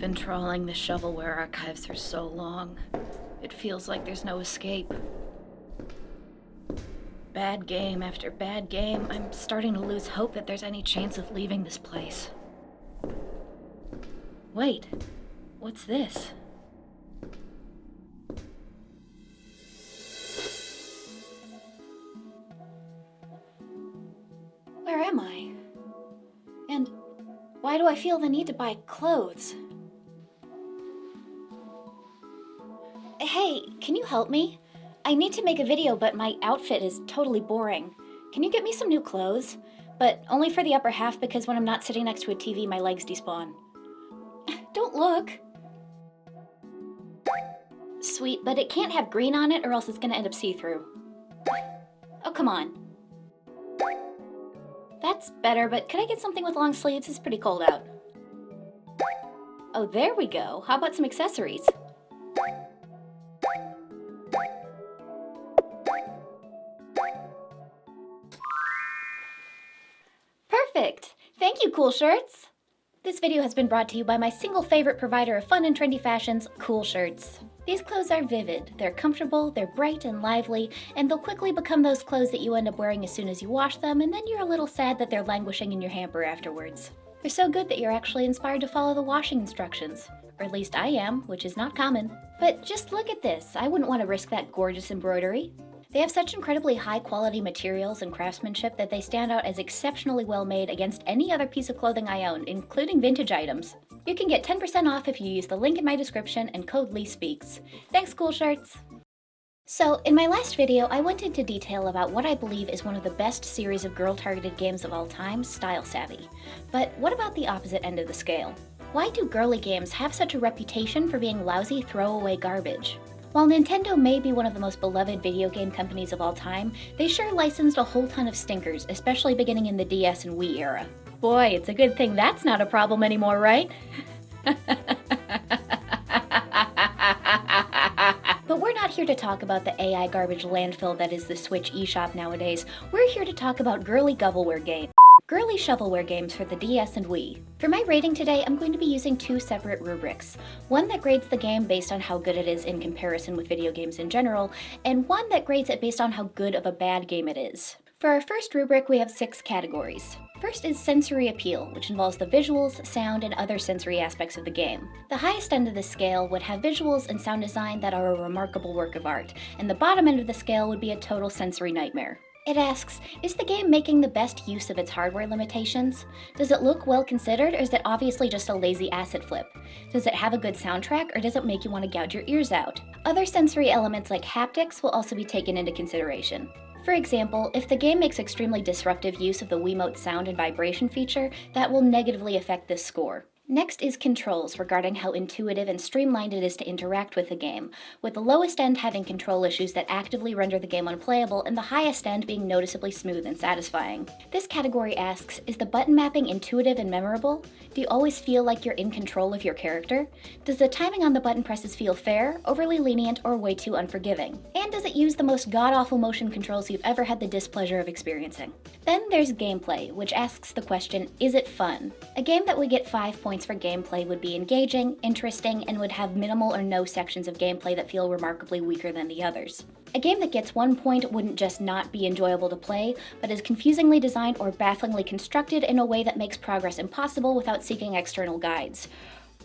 been trawling the shovelware archives for so long. It feels like there's no escape. Bad game after bad game, I'm starting to lose hope that there's any chance of leaving this place. Wait, what's this? Where am I? And why do I feel the need to buy clothes? Hey, can you help me? I need to make a video, but my outfit is totally boring. Can you get me some new clothes? But only for the upper half, because when I'm not sitting next to a TV, my legs despawn. Don't look. Sweet, but it can't have green on it or else it's gonna end up see-through. Oh, come on. That's better, but could I get something with long sleeves? It's pretty cold out. Oh, there we go. How about some accessories? Perfect! Thank you, Cool Shirts! This video has been brought to you by my single favorite provider of fun and trendy fashions, Cool Shirts. These clothes are vivid, they're comfortable, they're bright and lively, and they'll quickly become those clothes that you end up wearing as soon as you wash them, and then you're a little sad that they're languishing in your hamper afterwards. They're so good that you're actually inspired to follow the washing instructions. Or at least I am, which is not common. But just look at this, I wouldn't want to risk that gorgeous embroidery. They have such incredibly high quality materials and craftsmanship that they stand out as exceptionally well made against any other piece of clothing I own, including vintage items. You can get 10% off if you use the link in my description and code LeeSpeaks. Thanks, Cool Shirts! So, in my last video, I went into detail about what I believe is one of the best series of girl-targeted games of all time, Style Savvy. But what about the opposite end of the scale? Why do girly games have such a reputation for being lousy, throwaway garbage? While Nintendo may be one of the most beloved video game companies of all time, they sure licensed a whole ton of stinkers, especially beginning in the DS and Wii era. Boy, it's a good thing that's not a problem anymore, right? But we're not here to talk about the AI garbage landfill that is the Switch eShop nowadays. We're here to talk about girly shovelware games. Girly shovelware games for the DS and Wii. For my rating today, I'm going to be using two separate rubrics. One that grades the game based on how good it is in comparison with video games in general, and one that grades it based on how good of a bad game it is. For our first rubric, we have 6 categories. First is sensory appeal, which involves the visuals, sound, and other sensory aspects of the game. The highest end of the scale would have visuals and sound design that are a remarkable work of art, and the bottom end of the scale would be a total sensory nightmare. It asks, is the game making the best use of its hardware limitations? Does it look well considered, or is it obviously just a lazy asset flip? Does it have a good soundtrack, or does it make you want to gouge your ears out? Other sensory elements like haptics will also be taken into consideration. For example, if the game makes extremely disruptive use of the Wiimote sound and vibration feature, that will negatively affect this score. Next is controls regarding how intuitive and streamlined it is to interact with the game, with the lowest end having control issues that actively render the game unplayable and the highest end being noticeably smooth and satisfying. This category asks, is the button mapping intuitive and memorable? Do you always feel like you're in control of your character? Does the timing on the button presses feel fair, overly lenient, or way too unforgiving? And does it use the most god-awful motion controls you've ever had the displeasure of experiencing? Then there's gameplay, which asks the question, is it fun? A game that would get 5 points for gameplay would be engaging, interesting, and would have minimal or no sections of gameplay that feel remarkably weaker than the others. A game that gets 1 point wouldn't just not be enjoyable to play, but is confusingly designed or bafflingly constructed in a way that makes progress impossible without seeking external guides.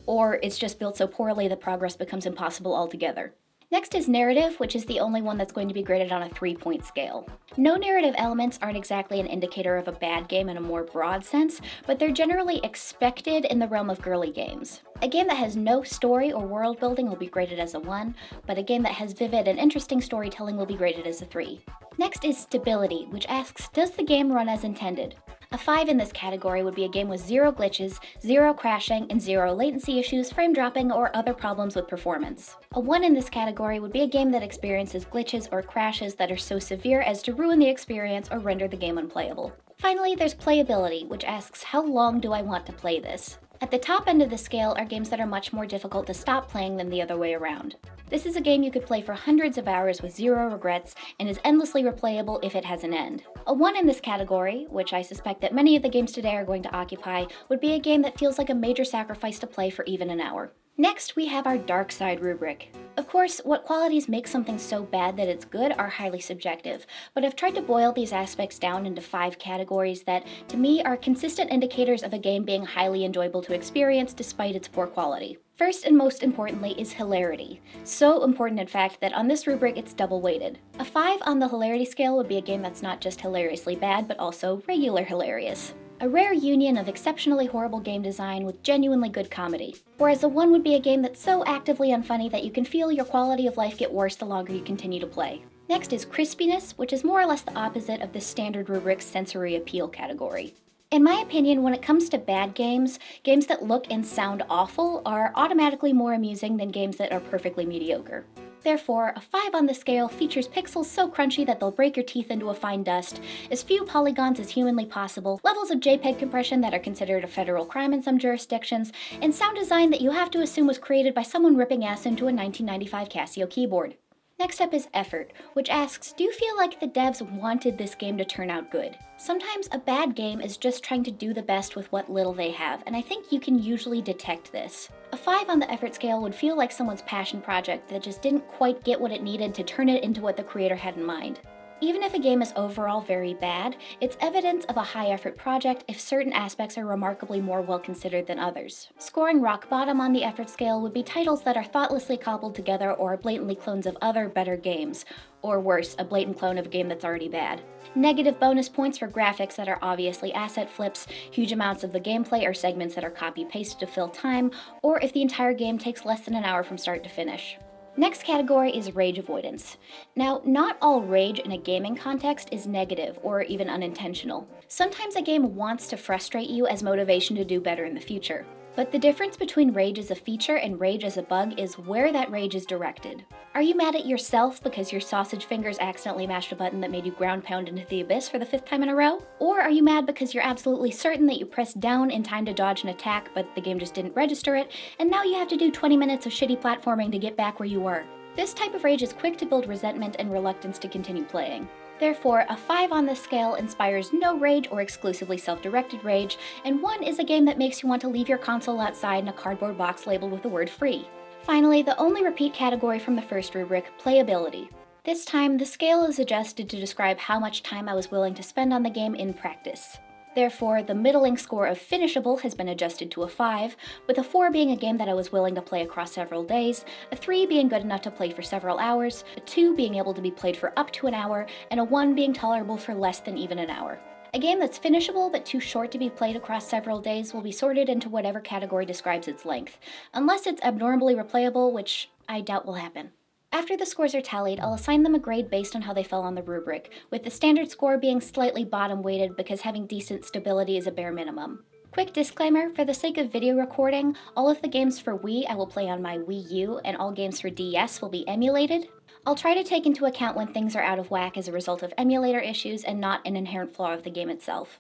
Or it's just built so poorly that progress becomes impossible altogether. Next is narrative, which is the only one that's going to be graded on a 3-point scale. No narrative elements aren't exactly an indicator of a bad game in a more broad sense, but they're generally expected in the realm of girly games. A game that has no story or world building will be graded as a 1, but a game that has vivid and interesting storytelling will be graded as a 3. Next is stability, which asks, does the game run as intended? A 5 in this category would be a game with 0 glitches, 0 crashing, and 0 latency issues, frame dropping, or other problems with performance. A 1 in this category would be a game that experiences glitches or crashes that are so severe as to ruin the experience or render the game unplayable. Finally, there's playability, which asks, how long do I want to play this? At the top end of the scale are games that are much more difficult to stop playing than the other way around. This is a game you could play for hundreds of hours with zero regrets and is endlessly replayable if it has an end. A 1 in this category, which I suspect that many of the games today are going to occupy, would be a game that feels like a major sacrifice to play for even an hour. Next, we have our dark side rubric. Of course, what qualities make something so bad that it's good are highly subjective, but I've tried to boil these aspects down into 5 categories that, to me, are consistent indicators of a game being highly enjoyable to experience despite its poor quality. First and most importantly is hilarity. So important in fact that on this rubric it's double weighted. A 5 on the hilarity scale would be a game that's not just hilariously bad, but also regular hilarious. A rare union of exceptionally horrible game design with genuinely good comedy. Whereas a 1 would be a game that's so actively unfunny that you can feel your quality of life get worse the longer you continue to play. Next is crispiness, which is more or less the opposite of the standard rubric's sensory appeal category. In my opinion, when it comes to bad games, games that look and sound awful are automatically more amusing than games that are perfectly mediocre. Therefore, a 5 on the scale features pixels so crunchy that they'll break your teeth into a fine dust, as few polygons as humanly possible, levels of JPEG compression that are considered a federal crime in some jurisdictions, and sound design that you have to assume was created by someone ripping ass into a 1995 Casio keyboard. Next up is effort, which asks, do you feel like the devs wanted this game to turn out good? Sometimes a bad game is just trying to do the best with what little they have, and I think you can usually detect this. A 5 on the effort scale would feel like someone's passion project that just didn't quite get what it needed to turn it into what the creator had in mind. Even if a game is overall very bad, it's evidence of a high-effort project if certain aspects are remarkably more well-considered than others. Scoring rock bottom on the effort scale would be titles that are thoughtlessly cobbled together or are blatantly clones of other, better games. Or worse, a blatant clone of a game that's already bad. Negative bonus points for graphics that are obviously asset flips, huge amounts of the gameplay are segments that are copy-pasted to fill time, or if the entire game takes less than an hour from start to finish. Next category is rage avoidance. Now, not all rage in a gaming context is negative or even unintentional. Sometimes a game wants to frustrate you as motivation to do better in the future. But the difference between rage as a feature and rage as a bug is where that rage is directed. Are you mad at yourself because your sausage fingers accidentally mashed a button that made you ground pound into the abyss for the 5th time in a row? Or are you mad because you're absolutely certain that you pressed down in time to dodge an attack, but the game just didn't register it, and now you have to do 20 minutes of shitty platforming to get back where you were? This type of rage is quick to build resentment and reluctance to continue playing. Therefore, a 5 on this scale inspires no rage or exclusively self-directed rage, and 1 is a game that makes you want to leave your console outside in a cardboard box labeled with the word free. Finally, the only repeat category from the first rubric, playability. This time, the scale is adjusted to describe how much time I was willing to spend on the game in practice. Therefore, the middling score of finishable has been adjusted to a 5, with a 4 being a game that I was willing to play across several days, a 3 being good enough to play for several hours, a 2 being able to be played for up to an hour, and a 1 being tolerable for less than even an hour. A game that's finishable but too short to be played across several days will be sorted into whatever category describes its length, unless it's abnormally replayable, which I doubt will happen. After the scores are tallied, I'll assign them a grade based on how they fell on the rubric, with the standard score being slightly bottom-weighted because having decent stability is a bare minimum. Quick disclaimer, for the sake of video recording, all of the games for Wii I will play on my Wii U, and all games for DS will be emulated. I'll try to take into account when things are out of whack as a result of emulator issues and not an inherent flaw of the game itself.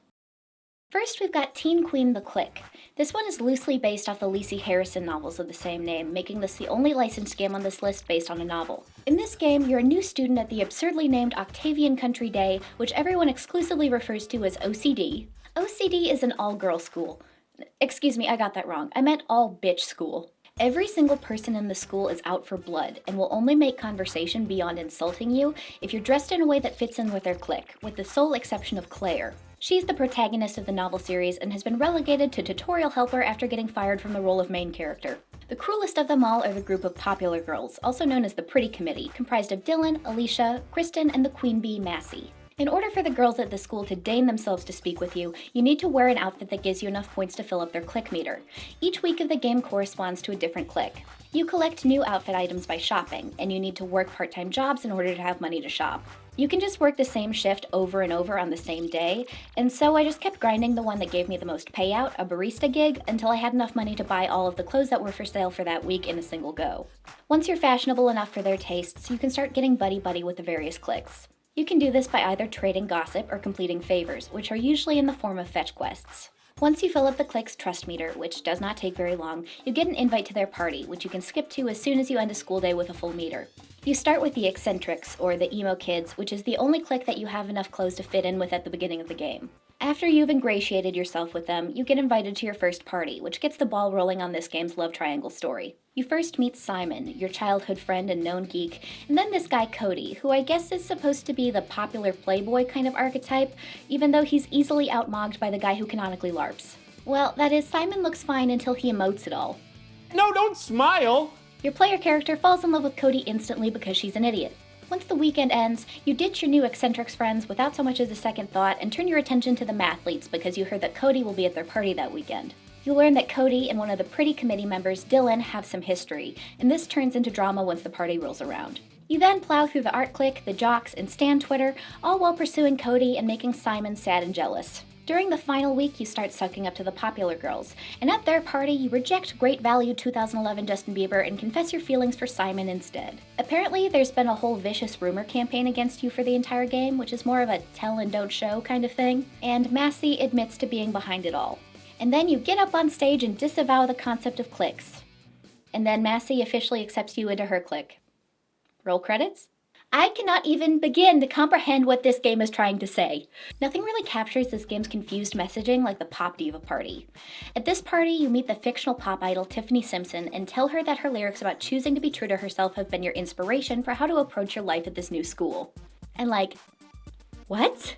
First, we've got Teen Queen the Clique. This one is loosely based off the Lacey Harrison novels of the same name, making this the only licensed game on this list based on a novel. In this game, you're a new student at the absurdly named Octavian Country Day, which everyone exclusively refers to as OCD. OCD is an all-girl school. Excuse me, I got that wrong. I meant all-bitch school. Every single person in the school is out for blood and will only make conversation beyond insulting you if you're dressed in a way that fits in with their clique, with the sole exception of Claire. She's the protagonist of the novel series and has been relegated to tutorial helper after getting fired from the role of main character. The cruelest of them all are the group of popular girls, also known as the Pretty Committee, comprised of Dylan, Alicia, Kristen, and the queen bee, Massey. In order for the girls at the school to deign themselves to speak with you, you need to wear an outfit that gives you enough points to fill up their clique meter. Each week of the game corresponds to a different clique. You collect new outfit items by shopping, and you need to work part-time jobs in order to have money to shop. You can just work the same shift over and over on the same day, and so I just kept grinding the one that gave me the most payout, a barista gig, until I had enough money to buy all of the clothes that were for sale for that week in a single go. Once you're fashionable enough for their tastes, you can start getting buddy-buddy with the various cliques. You can do this by either trading gossip or completing favors, which are usually in the form of fetch quests. Once you fill up the Clique's trust meter, which does not take very long, you get an invite to their party, which you can skip to as soon as you end a school day with a full meter. You start with the eccentrics, or the emo kids, which is the only clique that you have enough clothes to fit in with at the beginning of the game. After you've ingratiated yourself with them, you get invited to your first party, which gets the ball rolling on this game's love triangle story. You first meet Simon, your childhood friend and known geek, and then this guy Cody, who I guess is supposed to be the popular playboy kind of archetype, even though he's easily outmogged by the guy who canonically LARPs. Well, that is, Simon looks fine until he emotes it all. No, don't smile! Your player character falls in love with Cody instantly because she's an idiot. Once the weekend ends, you ditch your new eccentrics friends without so much as a second thought and turn your attention to the mathletes because you heard that Cody will be at their party that weekend. You learn that Cody and one of the pretty committee members, Dylan, have some history, and this turns into drama once the party rolls around. You then plow through the art clique, the jocks, and Stan Twitter, all while pursuing Cody and making Simon sad and jealous. During the final week, you start sucking up to the popular girls, and at their party, you reject great value 2011 Justin Bieber and confess your feelings for Simon instead. Apparently, there's been a whole vicious rumor campaign against you for the entire game, which is more of a tell and don't show kind of thing, and Massey admits to being behind it all. And then you get up on stage and disavow the concept of cliques. And then Massey officially accepts you into her clique. Roll credits? I cannot even begin to comprehend what this game is trying to say. Nothing really captures this game's confused messaging like the pop diva party. At this party, you meet the fictional pop idol Tiffany Simpson and tell her that her lyrics about choosing to be true to herself have been your inspiration for how to approach your life at this new school. And like, what?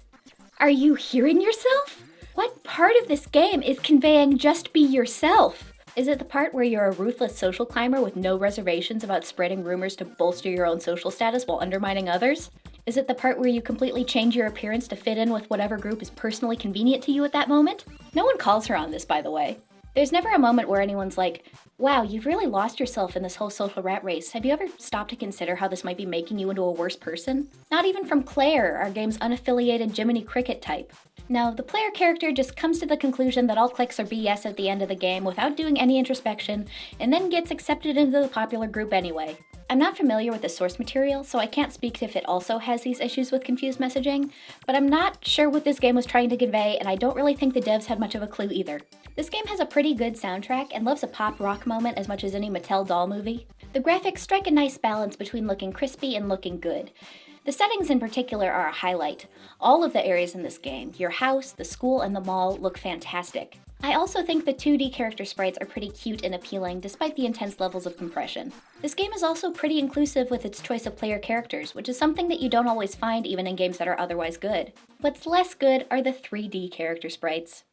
Are you hearing yourself? What part of this game is conveying just be yourself? Is it the part where you're a ruthless social climber with no reservations about spreading rumors to bolster your own social status while undermining others? Is it the part where you completely change your appearance to fit in with whatever group is personally convenient to you at that moment? No one calls her on this, by the way. There's never a moment where anyone's like, wow, you've really lost yourself in this whole social rat race. Have you ever stopped to consider how this might be making you into a worse person? Not even from Claire, our game's unaffiliated Jiminy Cricket type. No, the player character just comes to the conclusion that all cliques are BS at the end of the game without doing any introspection, and then gets accepted into the popular group anyway. I'm not familiar with the source material, so I can't speak to if it also has these issues with confused messaging, but I'm not sure what this game was trying to convey, and I don't really think the devs had much of a clue either. This game has a pretty good soundtrack and loves a pop rock moment as much as any Mattel doll movie. The graphics strike a nice balance between looking crispy and looking good. The settings in particular are a highlight. All of the areas in this game, your house, the school, and the mall, look fantastic. I also think the 2D character sprites are pretty cute and appealing despite the intense levels of compression. This game is also pretty inclusive with its choice of player characters, which is something that you don't always find even in games that are otherwise good. What's less good are the 3D character sprites.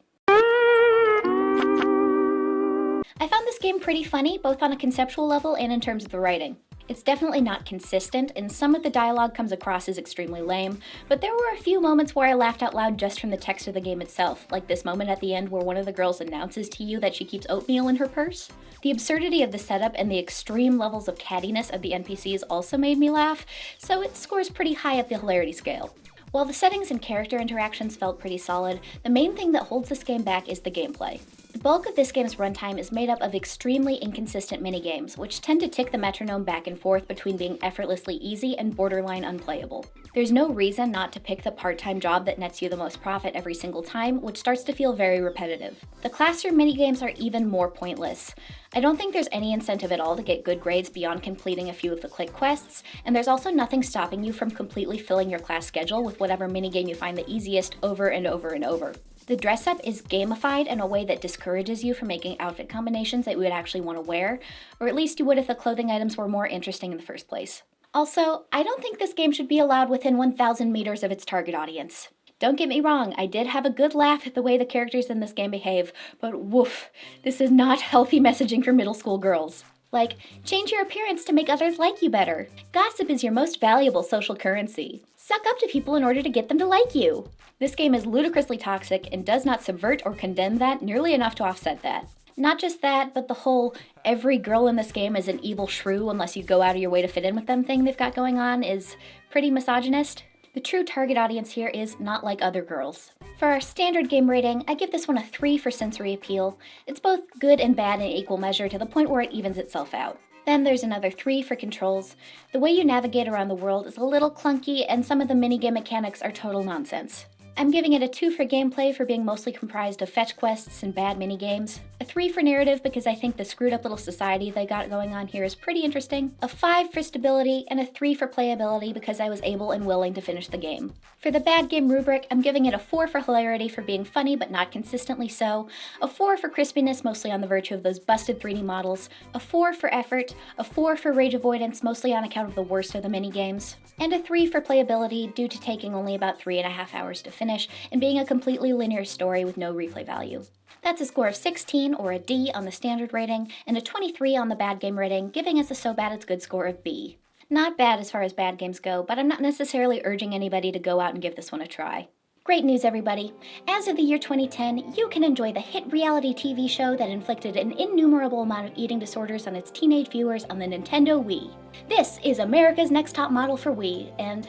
I found this game pretty funny, both on a conceptual level and in terms of the writing. It's definitely not consistent, and some of the dialogue comes across as extremely lame, but there were a few moments where I laughed out loud just from the text of the game itself, like this moment at the end where one of the girls announces to you that she keeps oatmeal in her purse. The absurdity of the setup and the extreme levels of cattiness of the NPCs also made me laugh, so it scores pretty high at the hilarity scale. While the settings and character interactions felt pretty solid, the main thing that holds this game back is the gameplay. The bulk of this game's runtime is made up of extremely inconsistent minigames, which tend to tick the metronome back and forth between being effortlessly easy and borderline unplayable. There's no reason not to pick the part-time job that nets you the most profit every single time, which starts to feel very repetitive. The classroom minigames are even more pointless. I don't think there's any incentive at all to get good grades beyond completing a few of the Clique quests, and there's also nothing stopping you from completely filling your class schedule with whatever minigame you find the easiest over and over and over. The dress-up is gamified in a way that discourages you from making outfit combinations that you would actually want to wear, or at least you would if the clothing items were more interesting in the first place. Also, I don't think this game should be allowed within 1,000 meters of its target audience. Don't get me wrong, I did have a good laugh at the way the characters in this game behave, but woof, this is not healthy messaging for middle school girls. Like, change your appearance to make others like you better. Gossip is your most valuable social currency. Suck up to people in order to get them to like you. This game is ludicrously toxic and does not subvert or condemn that nearly enough to offset that. Not just that, but the whole every girl in this game is an evil shrew unless you go out of your way to fit in with them thing they've got going on is pretty misogynist. The true target audience here is not like other girls. For our standard game rating, I give this one a 3 for sensory appeal. It's both good and bad in equal measure to the point where it evens itself out. Then there's another 3 for controls. The way you navigate around the world is a little clunky and some of the minigame mechanics are total nonsense. I'm giving it a 2 for gameplay for being mostly comprised of fetch quests and bad minigames, a 3 for narrative because I think the screwed up little society they got going on here is pretty interesting, a 5 for stability, and a 3 for playability because I was able and willing to finish the game. For the bad game rubric, I'm giving it a 4 for hilarity for being funny but not consistently so, a 4 for crispiness mostly on the virtue of those busted 3D models, a 4 for effort, a 4 for rage avoidance mostly on account of the worst of the minigames, and a 3 for playability due to taking only about 3.5 hours to finish and being a completely linear story with no replay value. That's a score of 16, or a D, on the standard rating, and a 23 on the bad game rating, giving us a so bad it's good score of B. Not bad as far as bad games go, but I'm not necessarily urging anybody to go out and give this one a try. Great news, everybody! As of the year 2010, you can enjoy the hit reality TV show that inflicted an innumerable amount of eating disorders on its teenage viewers on the Nintendo Wii. This is America's Next Top Model for Wii, and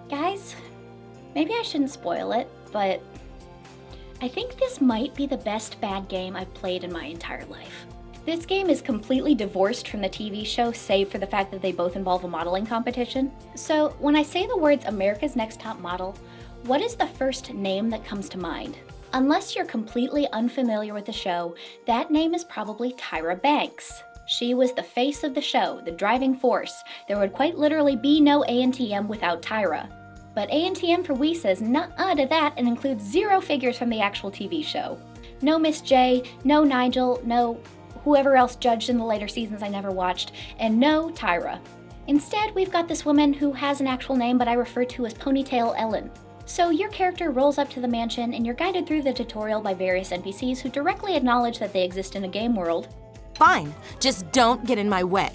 guys, maybe I shouldn't spoil it, but I think this might be the best bad game I've played in my entire life. This game is completely divorced from the TV show, save for the fact that they both involve a modeling competition. So when I say the words America's Next Top Model, what is the first name that comes to mind? Unless you're completely unfamiliar with the show, that name is probably Tyra Banks. She was the face of the show, the driving force. There would quite literally be no ANTM without Tyra. But ANTM for Wii says nuh-uh to that and includes 0 figures from the actual TV show. No Miss J, no Nigel, no whoever else judged in the later seasons I never watched, and no Tyra. Instead, we've got this woman who has an actual name but I refer to as Ponytail Ellen. So your character rolls up to the mansion and you're guided through the tutorial by various NPCs who directly acknowledge that they exist in a game world. Fine, just don't get in my way.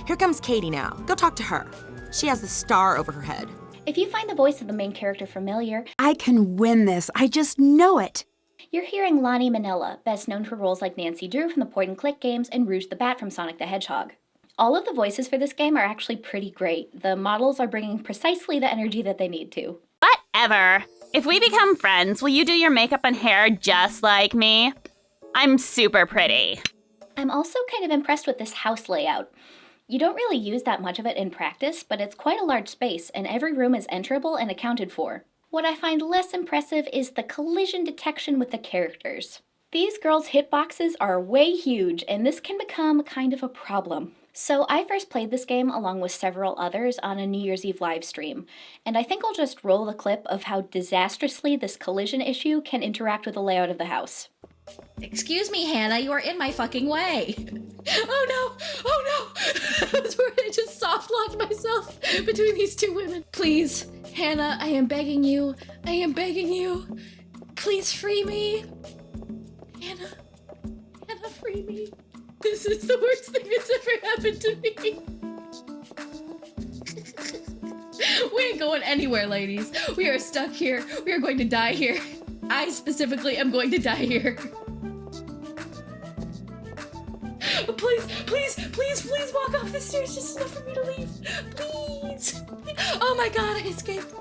Here comes Katie now. Go talk to her. She has the star over her head. If you find the voice of the main character familiar, I can win this, I just know it. You're hearing Lonnie Manila, best known for roles like Nancy Drew from the Point and Click games and Rouge the Bat from Sonic the Hedgehog. All of the voices for this game are actually pretty great. The models are bringing precisely the energy that they need to. Whatever. If we become friends, will you do your makeup and hair just like me? I'm super pretty. I'm also kind of impressed with this house layout. You don't really use that much of it in practice, but it's quite a large space, and every room is enterable and accounted for. What I find less impressive is the collision detection with the characters. These girls' hitboxes are way huge, and this can become kind of a problem. So I first played this game along with several others on a New Year's Eve live stream, and I think I'll just roll the clip of how disastrously this collision issue can interact with the layout of the house. Excuse me, Hannah, you are in my fucking way. Oh no! Oh no! That's where I just soft locked myself between these two women. Please, Hannah, I am begging you. I am begging you. Please free me. Hannah, free me. This is the worst thing that's ever happened to me. We ain't going anywhere, ladies. We are stuck here. We are going to die here. I specifically am going to die here. Please walk off the stairs just enough for me to leave. Please. Oh my god, I escaped.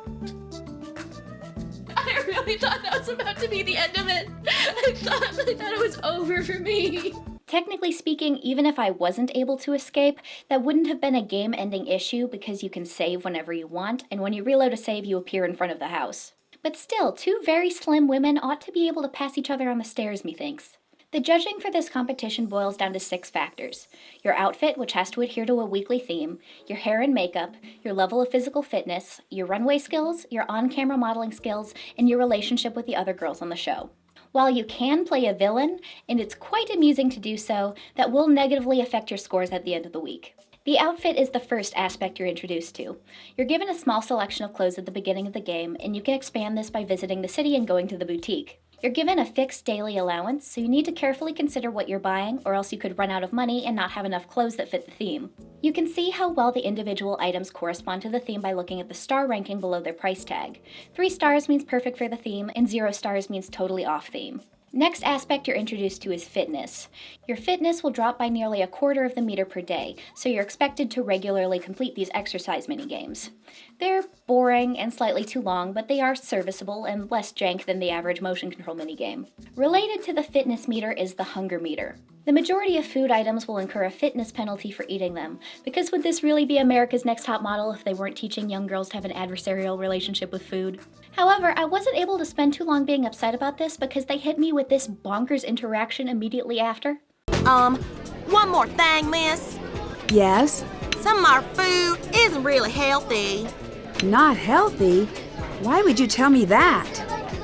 I really thought that was about to be the end of it. I thought it was over for me. Technically speaking, even if I wasn't able to escape, that wouldn't have been a game-ending issue because you can save whenever you want, and when you reload a save, you appear in front of the house. But still, 2 very slim women ought to be able to pass each other on the stairs, methinks. The judging for this competition boils down to 6 factors. Your outfit, which has to adhere to a weekly theme, your hair and makeup, your level of physical fitness, your runway skills, your on-camera modeling skills, and your relationship with the other girls on the show. While you can play a villain, and it's quite amusing to do so, that will negatively affect your scores at the end of the week. The outfit is the first aspect you're introduced to. You're given a small selection of clothes at the beginning of the game, and you can expand this by visiting the city and going to the boutique. You're given a fixed daily allowance, so you need to carefully consider what you're buying, or else you could run out of money and not have enough clothes that fit the theme. You can see how well the individual items correspond to the theme by looking at the star ranking below their price tag. 3 stars means perfect for the theme, and 0 stars means totally off theme. Next aspect you're introduced to is fitness. Your fitness will drop by nearly 1/4 of the meter per day, so you're expected to regularly complete these exercise mini-games. They're boring and slightly too long, but they are serviceable and less jank than the average motion control minigame. Related to the fitness meter is the hunger meter. The majority of food items will incur a fitness penalty for eating them, because would this really be America's Next Top Model if they weren't teaching young girls to have an adversarial relationship with food? However, I wasn't able to spend too long being upset about this because they hit me with this bonkers interaction immediately after. One more thing, miss. Yes? Some of our food isn't really healthy. Not healthy? Why would you tell me that?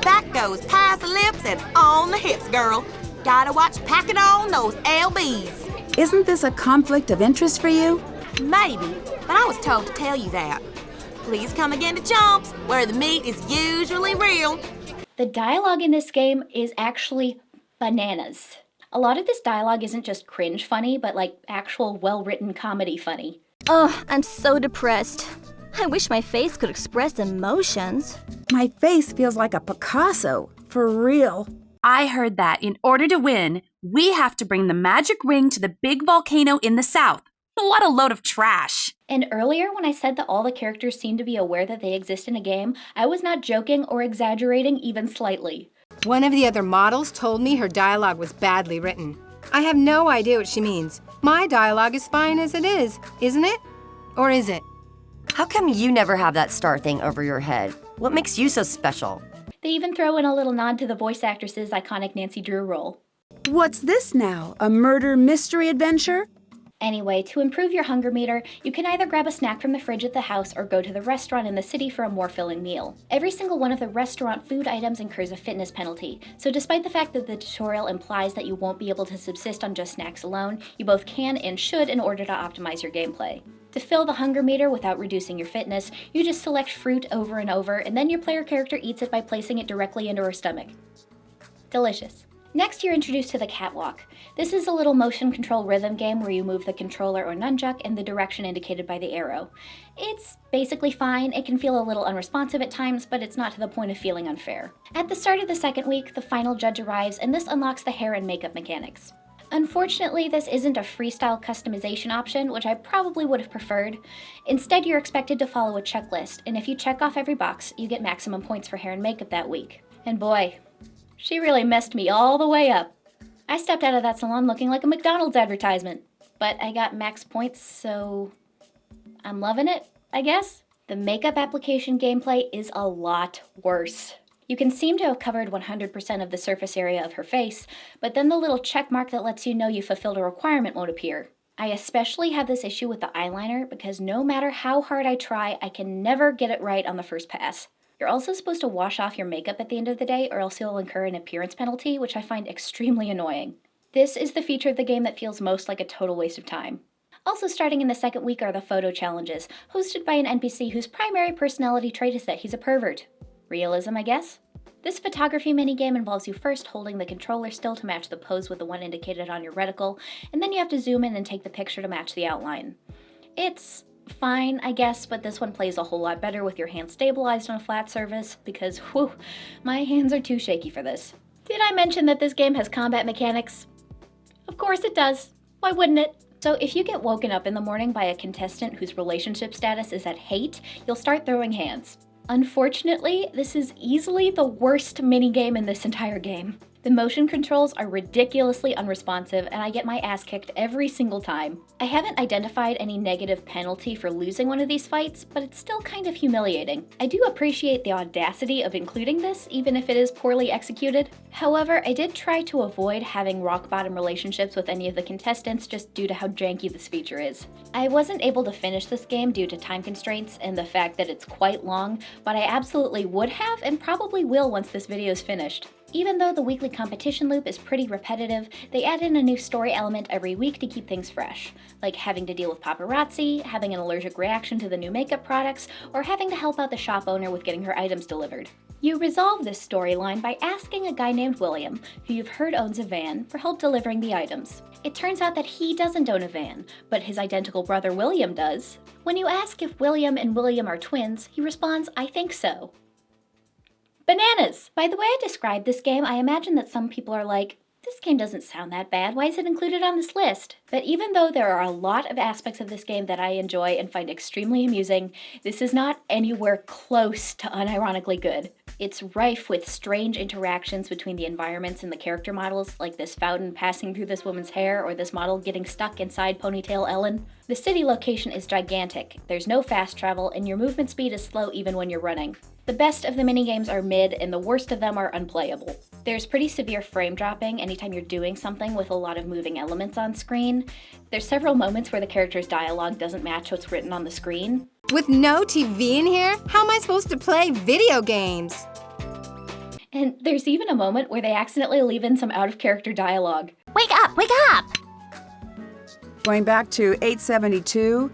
That goes past the lips and on the hips, girl. Gotta watch packing on those LBs. Isn't this a conflict of interest for you? Maybe, but I was told to tell you that. Please come again to Chomps, where the meat is usually real. The dialogue in this game is actually bananas. A lot of this dialogue isn't just cringe funny, but like actual well-written comedy funny. Oh, I'm so depressed. I wish my face could express emotions. My face feels like a Picasso, for real. I heard that in order to win, we have to bring the magic ring to the big volcano in the south. What a load of trash. And earlier when I said that all the characters seem to be aware that they exist in a game, I was not joking or exaggerating even slightly. One of the other models told me her dialogue was badly written. I have no idea what she means. My dialogue is fine as it is, isn't it? Or is it? How come you never have that star thing over your head? What makes you so special? They even throw in a little nod to the voice actress's iconic Nancy Drew role. What's this now? A murder mystery adventure? Anyway, to improve your hunger meter, you can either grab a snack from the fridge at the house or go to the restaurant in the city for a more filling meal. Every single one of the restaurant food items incurs a fitness penalty, so despite the fact that the tutorial implies that you won't be able to subsist on just snacks alone, you both can and should in order to optimize your gameplay. To fill the hunger meter without reducing your fitness, you just select fruit over and over, and then your player character eats it by placing it directly into her stomach. Delicious. Next, you're introduced to the catwalk. This is a little motion control rhythm game where you move the controller or nunchuck in the direction indicated by the arrow. It's basically fine. It can feel a little unresponsive at times, but it's not to the point of feeling unfair. At the start of the second week, the final judge arrives, and this unlocks the hair and makeup mechanics. Unfortunately, this isn't a freestyle customization option, which I probably would have preferred. Instead, you're expected to follow a checklist, and if you check off every box, you get maximum points for hair and makeup that week. And boy, she really messed me all the way up. I stepped out of that salon looking like a McDonald's advertisement, but I got max points, so I'm loving it, I guess. The makeup application gameplay is a lot worse. You can seem to have covered 100% of the surface area of her face, but then the little check mark that lets you know you fulfilled a requirement won't appear. I especially have this issue with the eyeliner because no matter how hard I try, I can never get it right on the first pass. You're also supposed to wash off your makeup at the end of the day or else you'll incur an appearance penalty, which I find extremely annoying. This is the feature of the game that feels most like a total waste of time. Also starting in the second week are the photo challenges, hosted by an NPC whose primary personality trait is that he's a pervert. Realism, I guess? This photography minigame involves you first holding the controller still to match the pose with the one indicated on your reticle, and then you have to zoom in and take the picture to match the outline. It's fine, I guess, but this one plays a whole lot better with your hand stabilized on a flat surface, because, whew, my hands are too shaky for this. Did I mention that this game has combat mechanics? Of course it does. Why wouldn't it? So if you get woken up in the morning by a contestant whose relationship status is at hate, you'll start throwing hands. Unfortunately, this is easily the worst minigame in this entire game. The motion controls are ridiculously unresponsive, and I get my ass kicked every single time. I haven't identified any negative penalty for losing one of these fights, but it's still kind of humiliating. I do appreciate the audacity of including this, even if it is poorly executed. However, I did try to avoid having rock-bottom relationships with any of the contestants just due to how janky this feature is. I wasn't able to finish this game due to time constraints and the fact that it's quite long, but I absolutely would have and probably will once this video is finished. Even though the weekly competition loop is pretty repetitive, they add in a new story element every week to keep things fresh, like having to deal with paparazzi, having an allergic reaction to the new makeup products, or having to help out the shop owner with getting her items delivered. You resolve this storyline by asking a guy named William, who you've heard owns a van, for help delivering the items. It turns out that he doesn't own a van, but his identical brother William does. When you ask if William and William are twins, he responds, "I think so." Bananas! By the way I described this game, I imagine that some people are like, This game doesn't sound that bad. Why is it included on this list? But even though there are a lot of aspects of this game that I enjoy and find extremely amusing, this is not anywhere close to unironically good. It's rife with strange interactions between the environments and the character models, like this fountain passing through this woman's hair or this model getting stuck inside Ponytail Ellen. The city location is gigantic, there's no fast travel, and your movement speed is slow even when you're running. The best of the minigames are mid, and the worst of them are unplayable. There's pretty severe frame dropping anytime you're doing something with a lot of moving elements on screen. There's several moments where the character's dialogue doesn't match what's written on the screen. With no TV in here, how am I supposed to play video games? And there's even a moment where they accidentally leave in some out-of-character dialogue. Wake up! Wake up! Going back to 872?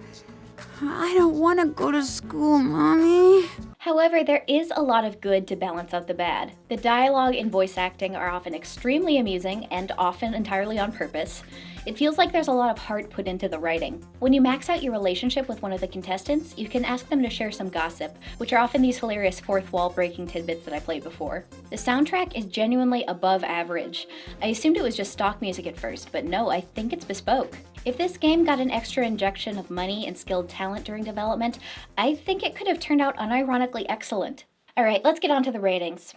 I don't want to go to school, Mommy. However, there is a lot of good to balance out the bad. The dialogue and voice acting are often extremely amusing and often entirely on purpose. It feels like there's a lot of heart put into the writing. When you max out your relationship with one of the contestants, you can ask them to share some gossip, which are often these hilarious fourth wall breaking tidbits that I played before. The soundtrack is genuinely above average. I assumed it was just stock music at first, but no, I think it's bespoke. If this game got an extra injection of money and skilled talent during development, I think it could have turned out unironically excellent. Alright, let's get on to the ratings.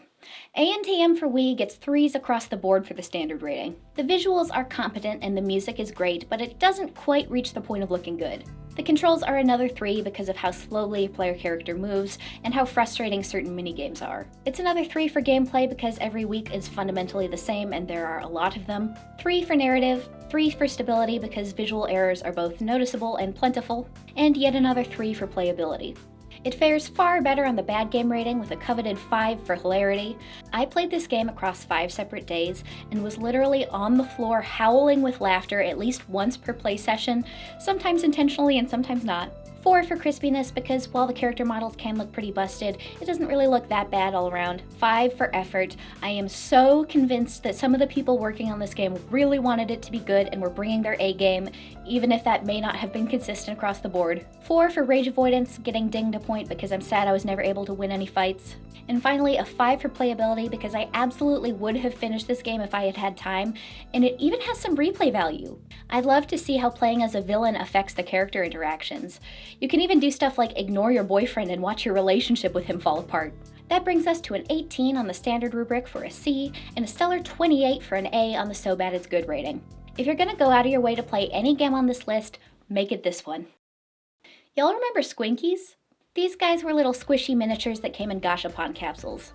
A&TM for Wii gets 3s across the board for the standard rating. The visuals are competent and the music is great, but it doesn't quite reach the point of looking good. The controls are another 3 because of how slowly a player character moves and how frustrating certain minigames are. It's another 3 for gameplay because every week is fundamentally the same and there are a lot of them. 3 for narrative, 3 for stability because visual errors are both noticeable and plentiful, and yet another 3 for playability. It fares far better on the bad game rating with a coveted 5 for hilarity. I played this game across 5 separate days and was literally on the floor howling with laughter at least once per play session, sometimes intentionally and sometimes not. 4 for crispiness because while the character models can look pretty busted, it doesn't really look that bad all around. 5 for effort. I am so convinced that some of the people working on this game really wanted it to be good and were bringing their A game, even if that may not have been consistent across the board. 4 for rage avoidance, getting dinged a point because I'm sad I was never able to win any fights. And finally, a 5 for playability because I absolutely would have finished this game if I had had time, and it even has some replay value. I'd love to see how playing as a villain affects the character interactions. You can even do stuff like ignore your boyfriend and watch your relationship with him fall apart. That brings us to an 18 on the standard rubric for a C, and a stellar 28 for an A on the so bad it's good rating. If you're gonna go out of your way to play any game on this list, make it this one. Y'all remember Squinkies? These guys were little squishy miniatures that came in Gashapon capsules.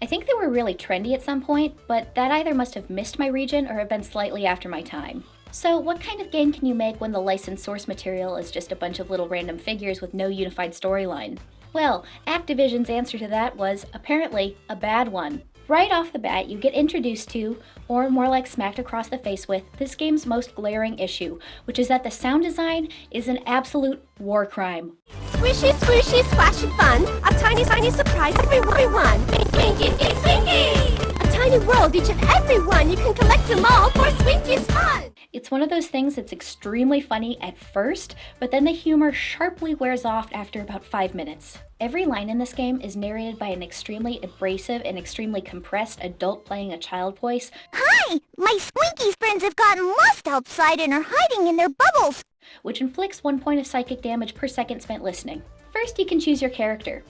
I think they were really trendy at some point, but that either must have missed my region or have been slightly after my time. So what kind of game can you make when the licensed source material is just a bunch of little random figures with no unified storyline? Well, Activision's answer to that was, apparently, a bad one. Right off the bat, you get introduced to, or more like smacked across the face with, this game's most glaring issue, which is that the sound design is an absolute war crime. Squishy, squishy, splashy fun. A tiny, tiny surprise for everyone. Squinkies, get Squinkies! A tiny world, each and every one. You can collect them all for Squinkies fun. It's one of those things that's extremely funny at first, but then the humor sharply wears off after about 5 minutes. Every line in this game is narrated by an extremely abrasive and extremely compressed adult playing a child voice. Hi! My Squinkies friends have gotten lost outside and are hiding in their bubbles. Which inflicts 1 point of psychic damage per second spent listening. First, you can choose your character.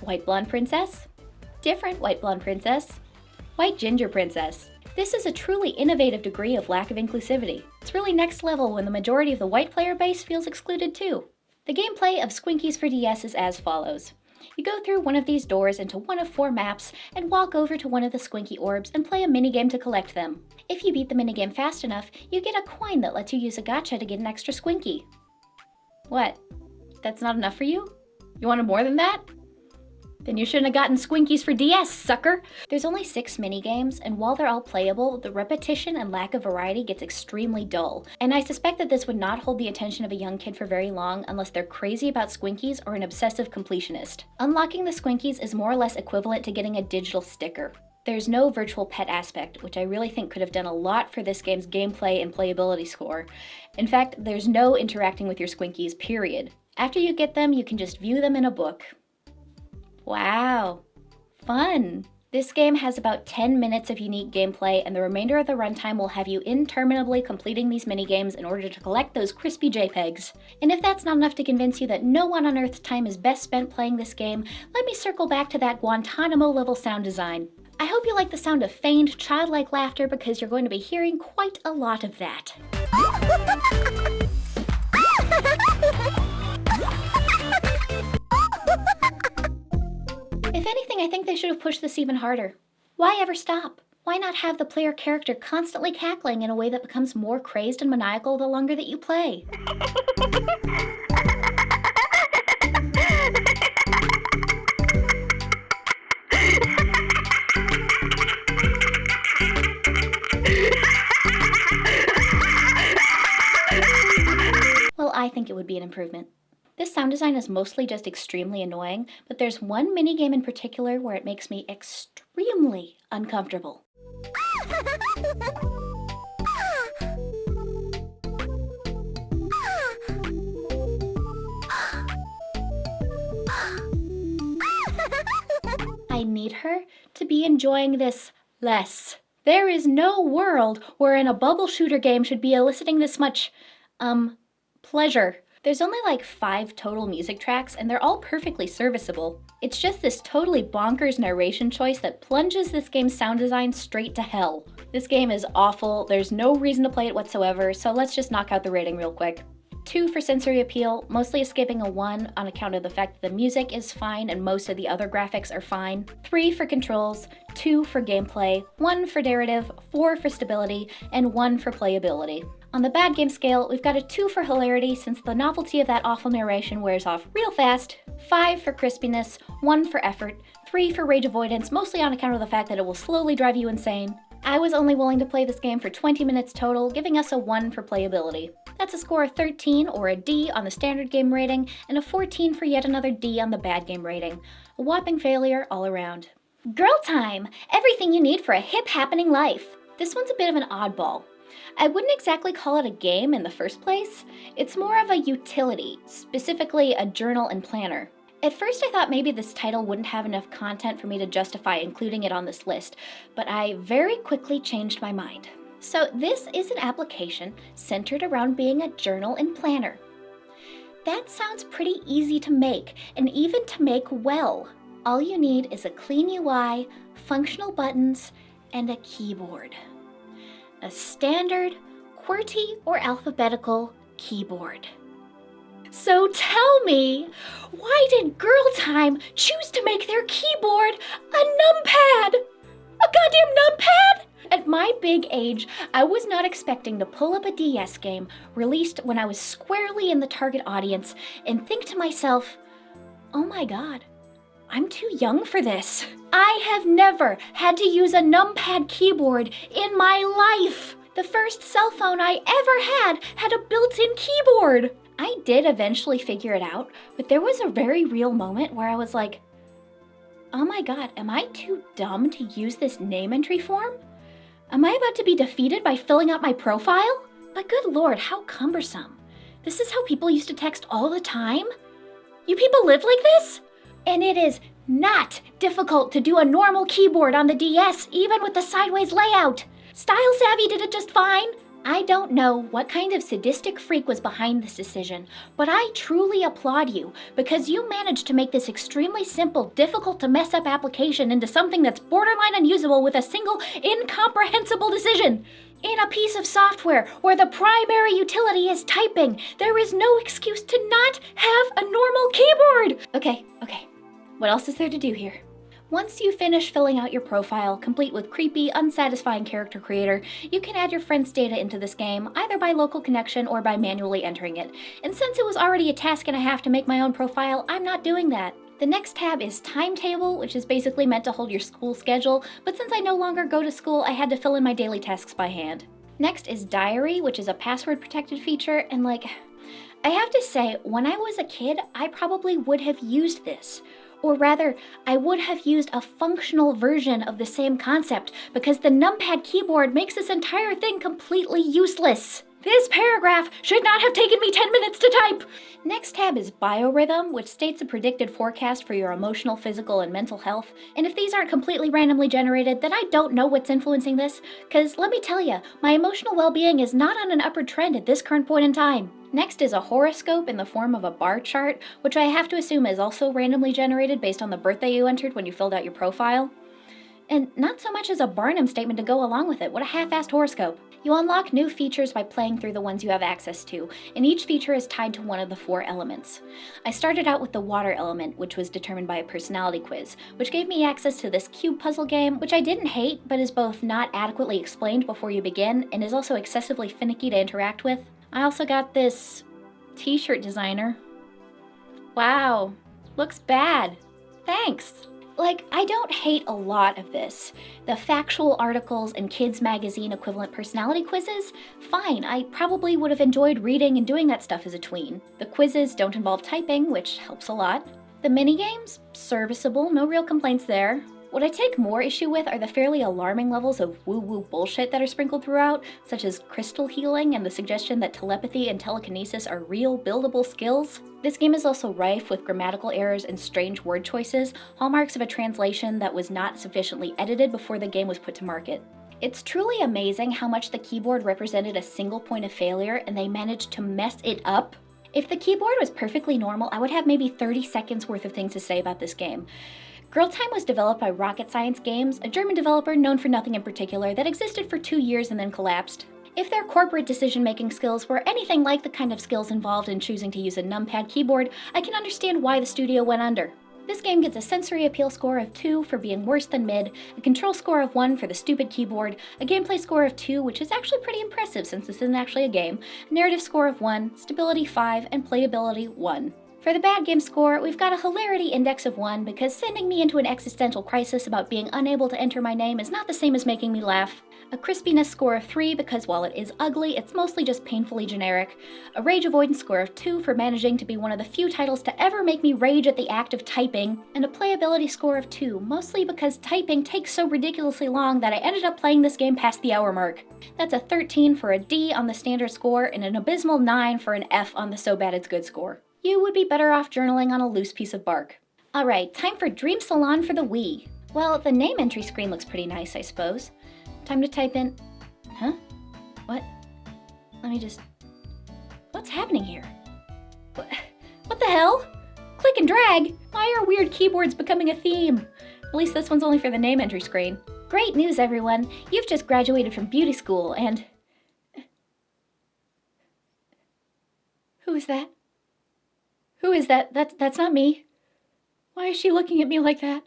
White blonde princess, different white blonde princess, white ginger princess. This is a truly innovative degree of lack of inclusivity. It's really next level when the majority of the white player base feels excluded too. The gameplay of Squinkies for DS is as follows. You go through one of these doors into one of 4 maps and walk over to one of the Squinky orbs and play a minigame to collect them. If you beat the minigame fast enough, you get a coin that lets you use a gacha to get an extra Squinky. What? That's not enough for you? You wanted more than that? Then you shouldn't have gotten Squinkies for DS, sucker! There's only 6 minigames, and while they're all playable, the repetition and lack of variety gets extremely dull. And I suspect that this would not hold the attention of a young kid for very long unless they're crazy about Squinkies or an obsessive completionist. Unlocking the Squinkies is more or less equivalent to getting a digital sticker. There's no virtual pet aspect, which I really think could have done a lot for this game's gameplay and playability score. In fact, there's no interacting with your Squinkies, period. After you get them, you can just view them in a book. Wow. Fun. This game has about 10 minutes of unique gameplay, and the remainder of the runtime will have you interminably completing these minigames in order to collect those crispy JPEGs. And if that's not enough to convince you that no one on Earth's time is best spent playing this game, let me circle back to that Guantanamo-level sound design. I hope you like the sound of feigned, childlike laughter because you're going to be hearing quite a lot of that. If anything, I think they should have pushed this even harder. Why ever stop? Why not have the player character constantly cackling in a way that becomes more crazed and maniacal the longer that you play? Well, I think it would be an improvement. This sound design is mostly just extremely annoying, but there's one minigame in particular where it makes me extremely uncomfortable. I need her to be enjoying this less. There is no world wherein a bubble shooter game should be eliciting this much, pleasure. There's only like 5 total music tracks, and they're all perfectly serviceable. It's just this totally bonkers narration choice that plunges this game's sound design straight to hell. This game is awful, there's no reason to play it whatsoever, so let's just knock out the rating real quick. 2 for sensory appeal, mostly escaping a 1 on account of the fact that the music is fine and most of the other graphics are fine. 3 for controls, 2 for gameplay, 1 for narrative, 4 for stability, and 1 for playability. On the bad game scale, we've got a 2 for hilarity since the novelty of that awful narration wears off real fast, 5 for crispiness, 1 for effort, 3 for rage avoidance, mostly on account of the fact that it will slowly drive you insane. I was only willing to play this game for 20 minutes total, giving us a 1 for playability. That's a score of 13, or a D on the standard game rating, and a 14 for yet another D on the bad game rating. A whopping failure all around. Girl time! Everything you need for a hip happening life. This one's a bit of an oddball. I wouldn't exactly call it a game in the first place. It's more of a utility, specifically a journal and planner. At first I thought maybe this title wouldn't have enough content for me to justify including it on this list, but I very quickly changed my mind. So this is an application centered around being a journal and planner. That sounds pretty easy to make, and even to make well. All you need is a clean UI, functional buttons, and a keyboard. A standard, QWERTY, or alphabetical keyboard. So tell me, why did Girl Time choose to make their keyboard a numpad? A goddamn numpad? At my big age, I was not expecting to pull up a DS game released when I was squarely in the target audience and think to myself, oh my god, I'm too young for this. I have never had to use a numpad keyboard in my life. The first cell phone I ever had a built-in keyboard. I did eventually figure it out, but there was a very real moment where I was like, oh my god, am I too dumb to use this name entry form? Am I about to be defeated by filling out my profile? But good lord, how cumbersome. This is how people used to text all the time? You people live like this? And it is not difficult to do a normal keyboard on the DS, even with the sideways layout. Style Savvy did it just fine. I don't know what kind of sadistic freak was behind this decision, but I truly applaud you because you managed to make this extremely simple, difficult to mess up application into something that's borderline unusable with a single, incomprehensible decision. In a piece of software where the primary utility is typing, there is no excuse to not have a normal keyboard. Okay. What else is there to do here? Once you finish filling out your profile, complete with creepy, unsatisfying character creator, you can add your friend's data into this game, either by local connection or by manually entering it. And since it was already a task and a half to make my own profile, I'm not doing that. The next tab is Timetable, which is basically meant to hold your school schedule, but since I no longer go to school, I had to fill in my daily tasks by hand. Next is Diary, which is a password-protected feature, and I have to say, when I was a kid, I probably would have used this. Or rather, I would have used a functional version of the same concept because the numpad keyboard makes this entire thing completely useless. This paragraph should not have taken me 10 minutes to type! Next tab is Biorhythm, which states a predicted forecast for your emotional, physical, and mental health. And if these aren't completely randomly generated, then I don't know what's influencing this, because let me tell you, my emotional well-being is not on an upward trend at this current point in time. Next is a horoscope in the form of a bar chart, which I have to assume is also randomly generated based on the birthday you entered when you filled out your profile. And not so much as a Barnum statement to go along with it. What a half-assed horoscope. You unlock new features by playing through the ones you have access to, and each feature is tied to one of the 4 elements. I started out with the water element, which was determined by a personality quiz, which gave me access to this cube puzzle game, which I didn't hate, but is both not adequately explained before you begin, and is also excessively finicky to interact with. I also got this t-shirt designer. Wow, looks bad. Thanks. Like, I don't hate a lot of this. The factual articles and kids magazine equivalent personality quizzes? Fine, I probably would have enjoyed reading and doing that stuff as a tween. The quizzes don't involve typing, which helps a lot. The minigames? Serviceable, no real complaints there. What I take more issue with are the fairly alarming levels of woo-woo bullshit that are sprinkled throughout, such as crystal healing and the suggestion that telepathy and telekinesis are real, buildable skills. This game is also rife with grammatical errors and strange word choices, hallmarks of a translation that was not sufficiently edited before the game was put to market. It's truly amazing how much the keyboard represented a single point of failure and they managed to mess it up. If the keyboard was perfectly normal, I would have maybe 30 seconds worth of things to say about this game. Girl Time was developed by Rocket Science Games, a German developer known for nothing in particular that existed for 2 years and then collapsed. If their corporate decision-making skills were anything like the kind of skills involved in choosing to use a numpad keyboard, I can understand why the studio went under. This game gets a sensory appeal score of 2 for being worse than mid, a control score of 1 for the stupid keyboard, a gameplay score of 2, which is actually pretty impressive since this isn't actually a game, a narrative score of 1, stability 5, and playability 1. For the bad game score, we've got a hilarity index of 1 because sending me into an existential crisis about being unable to enter my name is not the same as making me laugh. A crispiness score of 3 because while it is ugly, it's mostly just painfully generic. A rage avoidance score of 2 for managing to be one of the few titles to ever make me rage at the act of typing. And a playability score of 2, mostly because typing takes so ridiculously long that I ended up playing this game past the hour mark. That's a 13 for a D on the standard score and an abysmal 9 for an F on the so bad it's good score. You would be better off journaling on a loose piece of bark. Alright, time for Dream Salon for the Wii. Well, the name entry screen looks pretty nice, I suppose. Time to type in... Huh? What? Let me just... What's happening here? What the hell? Click and drag? Why are weird keyboards becoming a theme? At least this one's only for the name entry screen. Great news, everyone! You've just graduated from beauty school and... Who is that? Who is that? That's not me. Why is she looking at me like that?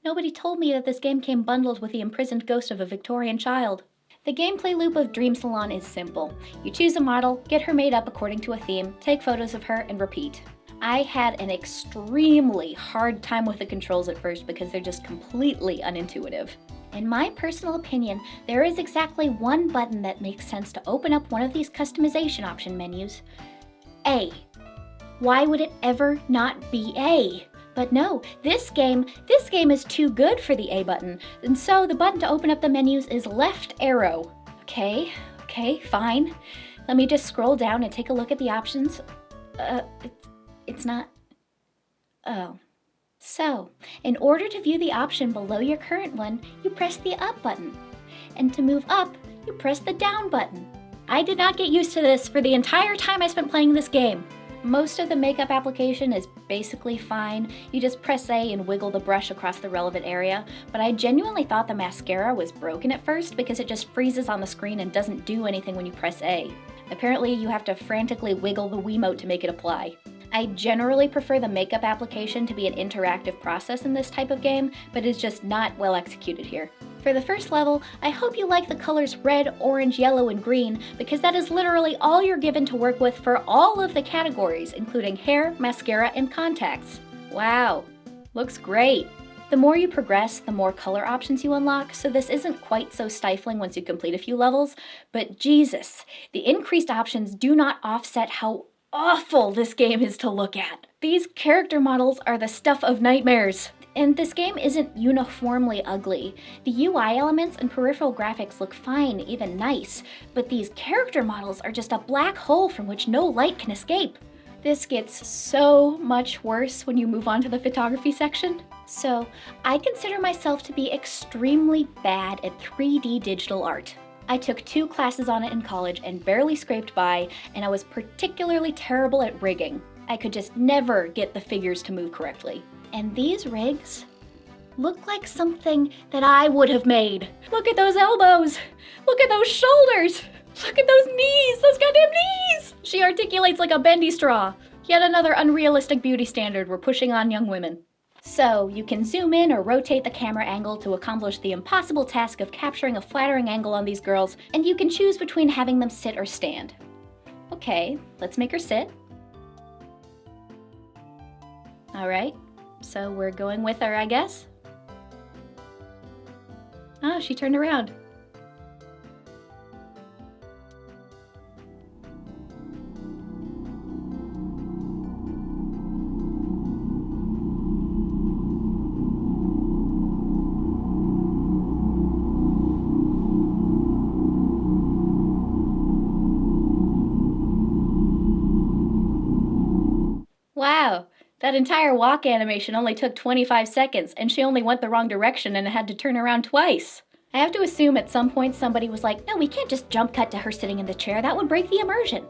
Nobody told me that this game came bundled with the imprisoned ghost of a Victorian child. The gameplay loop of Dream Salon is simple. You choose a model, get her made up according to a theme, take photos of her, and repeat. I had an extremely hard time with the controls at first because they're just completely unintuitive. In my personal opinion, there is exactly one button that makes sense to open up one of these customization option menus. A. Why would it ever not be A? But no, this game is too good for the A button, and so the button to open up the menus is left arrow. Okay, fine. Let me just scroll down and take a look at the options. It's not... Oh. So, in order to view the option below your current one, you press the up button. And to move up, you press the down button. I did not get used to this for the entire time I spent playing this game. Most of the makeup application is basically fine. You just press A and wiggle the brush across the relevant area, but I genuinely thought the mascara was broken at first because it just freezes on the screen and doesn't do anything when you press A. Apparently you have to frantically wiggle the Wiimote to make it apply. I generally prefer the makeup application to be an interactive process in this type of game, but it's just not well executed here. For the first level, I hope you like the colors red, orange, yellow, and green, because that is literally all you're given to work with for all of the categories, including hair, mascara, and contacts. Wow, looks great. The more you progress, the more color options you unlock, so this isn't quite so stifling once you complete a few levels, but Jesus, the increased options do not offset how awful this game is to look at. These character models are the stuff of nightmares. And this game isn't uniformly ugly. The UI elements and peripheral graphics look fine, even nice, but these character models are just a black hole from which no light can escape. This gets so much worse when you move on to the photography section. So, I consider myself to be extremely bad at 3D digital art. I took 2 classes on it in college and barely scraped by, and I was particularly terrible at rigging. I could just never get the figures to move correctly. And these rigs look like something that I would have made. Look at those elbows! Look at those shoulders! Look at those knees! Those goddamn knees! She articulates like a bendy straw. Yet another unrealistic beauty standard we're pushing on young women. So, you can zoom in or rotate the camera angle to accomplish the impossible task of capturing a flattering angle on these girls, and you can choose between having them sit or stand. Okay, let's make her sit. Alright, so we're going with her, I guess? Oh, she turned around. Wow, that entire walk animation only took 25 seconds, and she only went the wrong direction and had to turn around twice. I have to assume at some point somebody was like, no, we can't just jump cut to her sitting in the chair, that would break the immersion.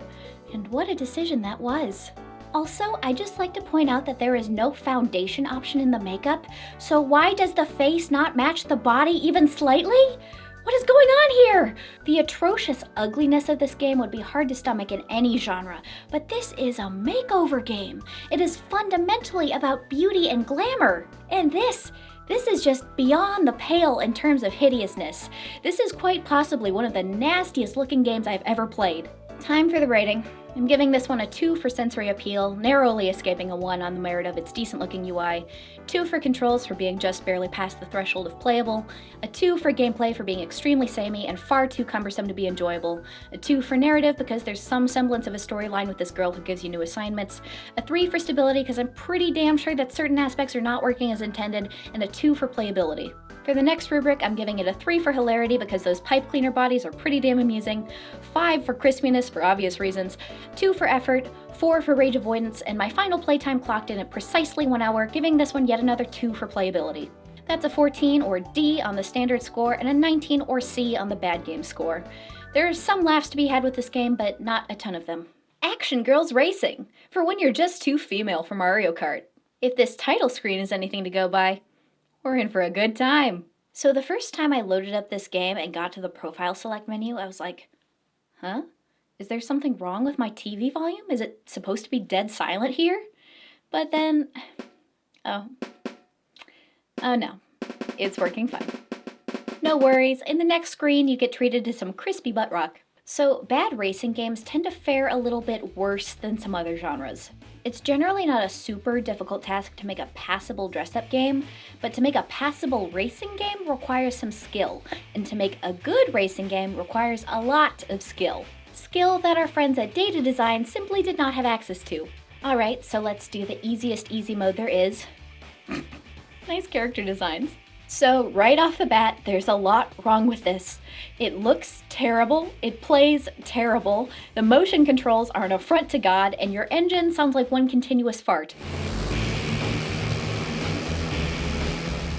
And what a decision that was. Also, I'd just like to point out that there is no foundation option in the makeup, so why does the face not match the body even slightly? What is going on here? The atrocious ugliness of this game would be hard to stomach in any genre, but this is a makeover game. It is fundamentally about beauty and glamour. And this is just beyond the pale in terms of hideousness. This is quite possibly one of the nastiest looking games I've ever played. Time for the rating. I'm giving this one a 2 for sensory appeal, narrowly escaping a 1 on the merit of its decent looking UI, 2 for controls for being just barely past the threshold of playable, a 2 for gameplay for being extremely samey and far too cumbersome to be enjoyable, a 2 for narrative because there's some semblance of a storyline with this girl who gives you new assignments, a 3 for stability because I'm pretty damn sure that certain aspects are not working as intended, and a 2 for playability. For the next rubric, I'm giving it a 3 for hilarity because those pipe cleaner bodies are pretty damn amusing, 5 for crispiness for obvious reasons, 2 for effort, 4 for rage avoidance, and my final playtime clocked in at precisely 1 hour, giving this one yet another 2 for playability. That's a 14 or D on the standard score and a 19 or C on the bad game score. There are some laughs to be had with this game, but not a ton of them. Action Girls Racing, for when you're just too female for Mario Kart. If this title screen is anything to go by, we're in for a good time. So the first time I loaded up this game and got to the profile select menu, I was like, huh? Is there something wrong with my TV volume? Is it supposed to be dead silent here? But then, oh no, it's working fine. No worries, in the next screen you get treated to some crispy butt rock. So bad racing games tend to fare a little bit worse than some other genres. It's generally not a super difficult task to make a passable dress-up game, but to make a passable racing game requires some skill, and to make a good racing game requires a lot of skill. Skill that our friends at Data Design simply did not have access to. Alright, so let's do the easiest easy mode there is. Nice character designs. So right off the bat, there's a lot wrong with this. It looks terrible, it plays terrible, the motion controls are an affront to God, and your engine sounds like one continuous fart.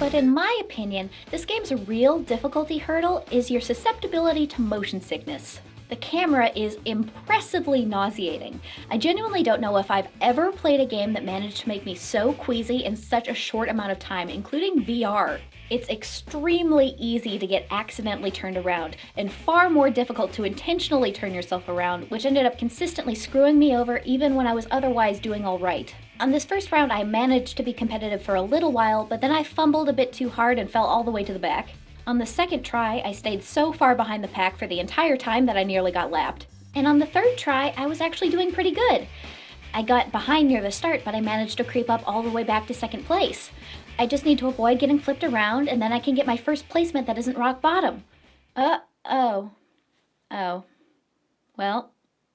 But in my opinion, this game's real difficulty hurdle is your susceptibility to motion sickness. The camera is impressively nauseating. I genuinely don't know if I've ever played a game that managed to make me so queasy in such a short amount of time, including VR. It's extremely easy to get accidentally turned around, and far more difficult to intentionally turn yourself around, which ended up consistently screwing me over even when I was otherwise doing alright. On this first round, I managed to be competitive for a little while, but then I fumbled a bit too hard and fell all the way to the back. On the second try, I stayed so far behind the pack for the entire time that I nearly got lapped. And on the third try, I was actually doing pretty good. I got behind near the start, but I managed to creep up all the way back to second place. I just need to avoid getting flipped around, and then I can get my first placement that isn't rock bottom. Oh. Well,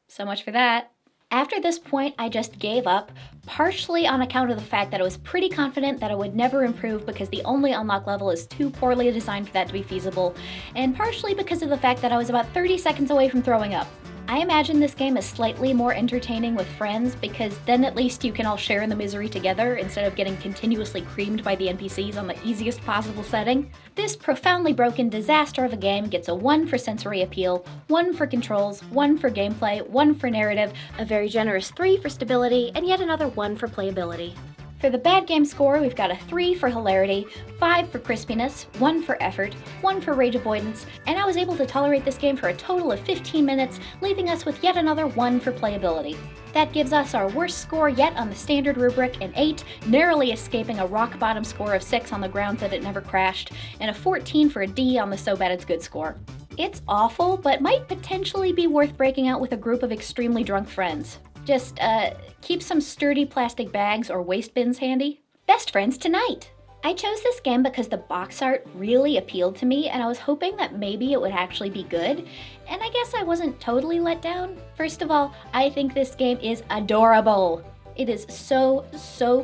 so much for that. After this point, I just gave up, partially on account of the fact that I was pretty confident that I would never improve because the only unlock level is too poorly designed for that to be feasible, and partially because of the fact that I was about 30 seconds away from throwing up. I imagine this game is slightly more entertaining with friends because then at least you can all share in the misery together instead of getting continuously creamed by the NPCs on the easiest possible setting. This profoundly broken disaster of a game gets a 1 for sensory appeal, 1 for controls, 1 for gameplay, 1 for narrative, a very generous 3 for stability, and yet another 1 for playability. For the bad game score, we've got a 3 for hilarity, 5 for crispiness, 1 for effort, 1 for rage avoidance, and I was able to tolerate this game for a total of 15 minutes, leaving us with yet another 1 for playability. That gives us our worst score yet on the standard rubric, an 8, narrowly escaping a rock bottom score of 6 on the grounds that it never crashed, and a 14 for a D on the so bad it's good score. It's awful, but might potentially be worth breaking out with a group of extremely drunk friends. Just, keep some sturdy plastic bags or waste bins handy. Best friends tonight! I chose this game because the box art really appealed to me and I was hoping that maybe it would actually be good, and I guess I wasn't totally let down. First of all, I think this game is adorable. It is so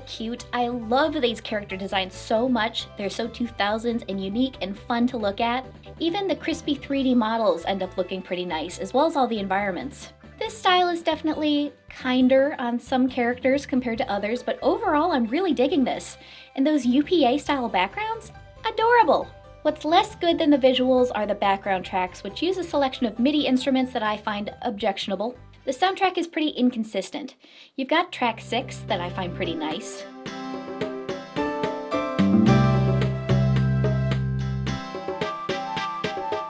cute. I love these character designs so much. They're so 2000s and unique and fun to look at. Even the crispy 3D models end up looking pretty nice, as well as all the environments. This style is definitely kinder on some characters compared to others, but overall I'm really digging this. And those UPA style backgrounds? Adorable! What's less good than the visuals are the background tracks, which use a selection of MIDI instruments that I find objectionable. The soundtrack is pretty inconsistent. You've got track 6 that I find pretty nice.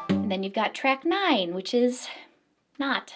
And then you've got track 9, which is not.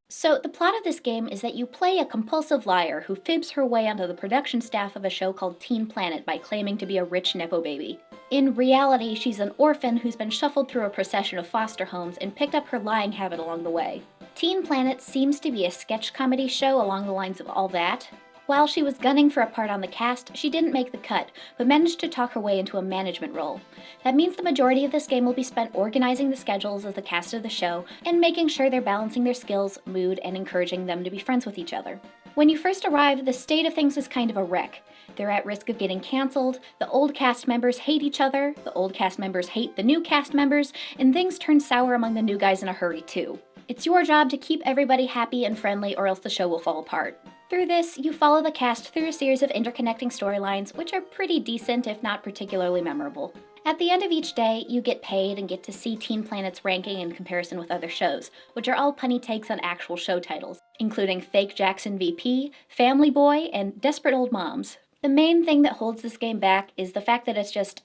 So the plot of this game is that you play a compulsive liar who fibs her way onto the production staff of a show called Teen Planet by claiming to be a rich Nepo baby. In reality, she's an orphan who's been shuffled through a procession of foster homes and picked up her lying habit along the way. Teen Planet seems to be a sketch comedy show along the lines of All That. While she was gunning for a part on the cast, she didn't make the cut, but managed to talk her way into a management role. That means the majority of this game will be spent organizing the schedules of the cast of the show and making sure they're balancing their skills, mood, and encouraging them to be friends with each other. When you first arrive, the state of things is kind of a wreck. They're at risk of getting cancelled, the old cast members hate each other, the old cast members hate the new cast members, and things turn sour among the new guys in a hurry too. It's your job to keep everybody happy and friendly or else the show will fall apart. Through this, you follow the cast through a series of interconnecting storylines, which are pretty decent if not particularly memorable. At the end of each day, you get paid and get to see Teen Planet's ranking in comparison with other shows, which are all punny takes on actual show titles, including Fake Jackson VP, Family Boy, and Desperate Old Moms. The main thing that holds this game back is the fact that it's just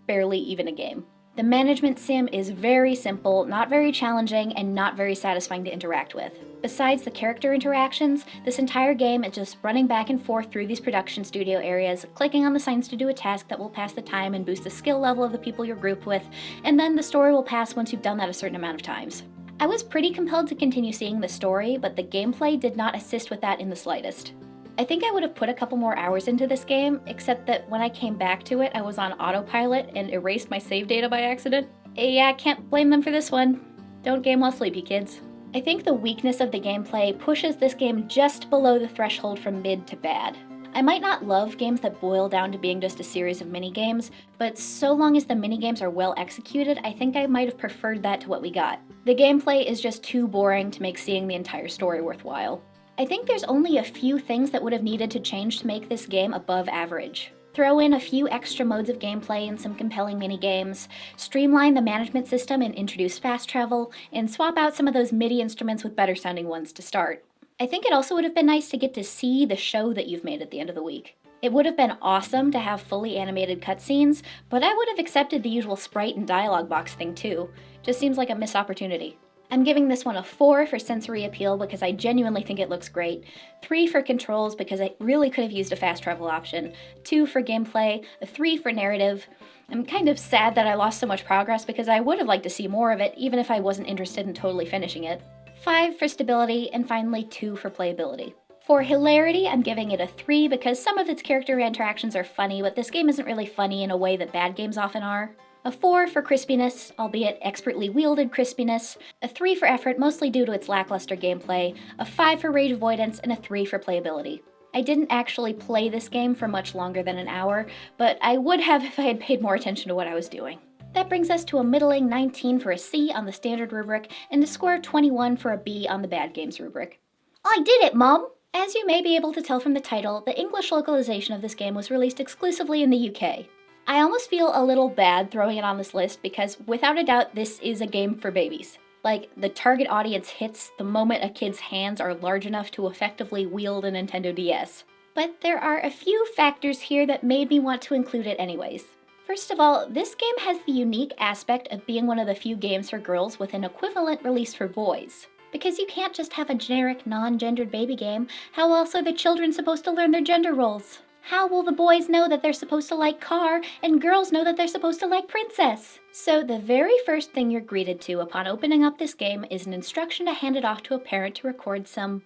barely even a game. The management sim is very simple, not very challenging, and not very satisfying to interact with. Besides the character interactions, this entire game is just running back and forth through these production studio areas, clicking on the signs to do a task that will pass the time and boost the skill level of the people you're grouped with, and then the story will pass once you've done that a certain amount of times. I was pretty compelled to continue seeing the story, but the gameplay did not assist with that in the slightest. I think I would have put a couple more hours into this game, except that when I came back to it, I was on autopilot and erased my save data by accident. Yeah, can't blame them for this one. Don't game while sleepy, kids. I think the weakness of the gameplay pushes this game just below the threshold from mid to bad. I might not love games that boil down to being just a series of minigames, but so long as the minigames are well executed, I think I might have preferred that to what we got. The gameplay is just too boring to make seeing the entire story worthwhile. I think there's only a few things that would have needed to change to make this game above average. Throw in a few extra modes of gameplay and some compelling mini-games, streamline the management system and introduce fast travel, and swap out some of those MIDI instruments with better sounding ones to start. I think it also would have been nice to get to see the show that you've made at the end of the week. It would have been awesome to have fully animated cutscenes, but I would have accepted the usual sprite and dialogue box thing too. Just seems like a missed opportunity. I'm giving this one a 4 for sensory appeal because I genuinely think it looks great, 3 for controls because I really could have used a fast travel option, 2 for gameplay, a 3 for narrative. I'm kind of sad that I lost so much progress because I would have liked to see more of it even if I wasn't interested in totally finishing it. 5 for stability, and finally 2 for playability. For hilarity, I'm giving it a 3 because some of its character interactions are funny, but this game isn't really funny in a way that bad games often are. A 4 for crispiness, albeit expertly wielded crispiness, a 3 for effort, mostly due to its lackluster gameplay, a 5 for rage avoidance, and a 3 for playability. I didn't actually play this game for much longer than an hour, but I would have if I had paid more attention to what I was doing. That brings us to a middling 19 for a C on the standard rubric, and a score of 21 for a B on the bad games rubric. I did it, Mom! As you may be able to tell from the title, the English localization of this game was released exclusively in the UK. I almost feel a little bad throwing it on this list because, without a doubt, this is a game for babies. Like, the target audience hits the moment a kid's hands are large enough to effectively wield a Nintendo DS. But there are a few factors here that made me want to include it anyways. First of all, this game has the unique aspect of being one of the few games for girls with an equivalent release for boys. Because you can't just have a generic, non-gendered baby game. How else are the children supposed to learn their gender roles? How will the boys know that they're supposed to like car, and girls know that they're supposed to like princess? So the very first thing you're greeted to upon opening up this game is an instruction to hand it off to a parent to record some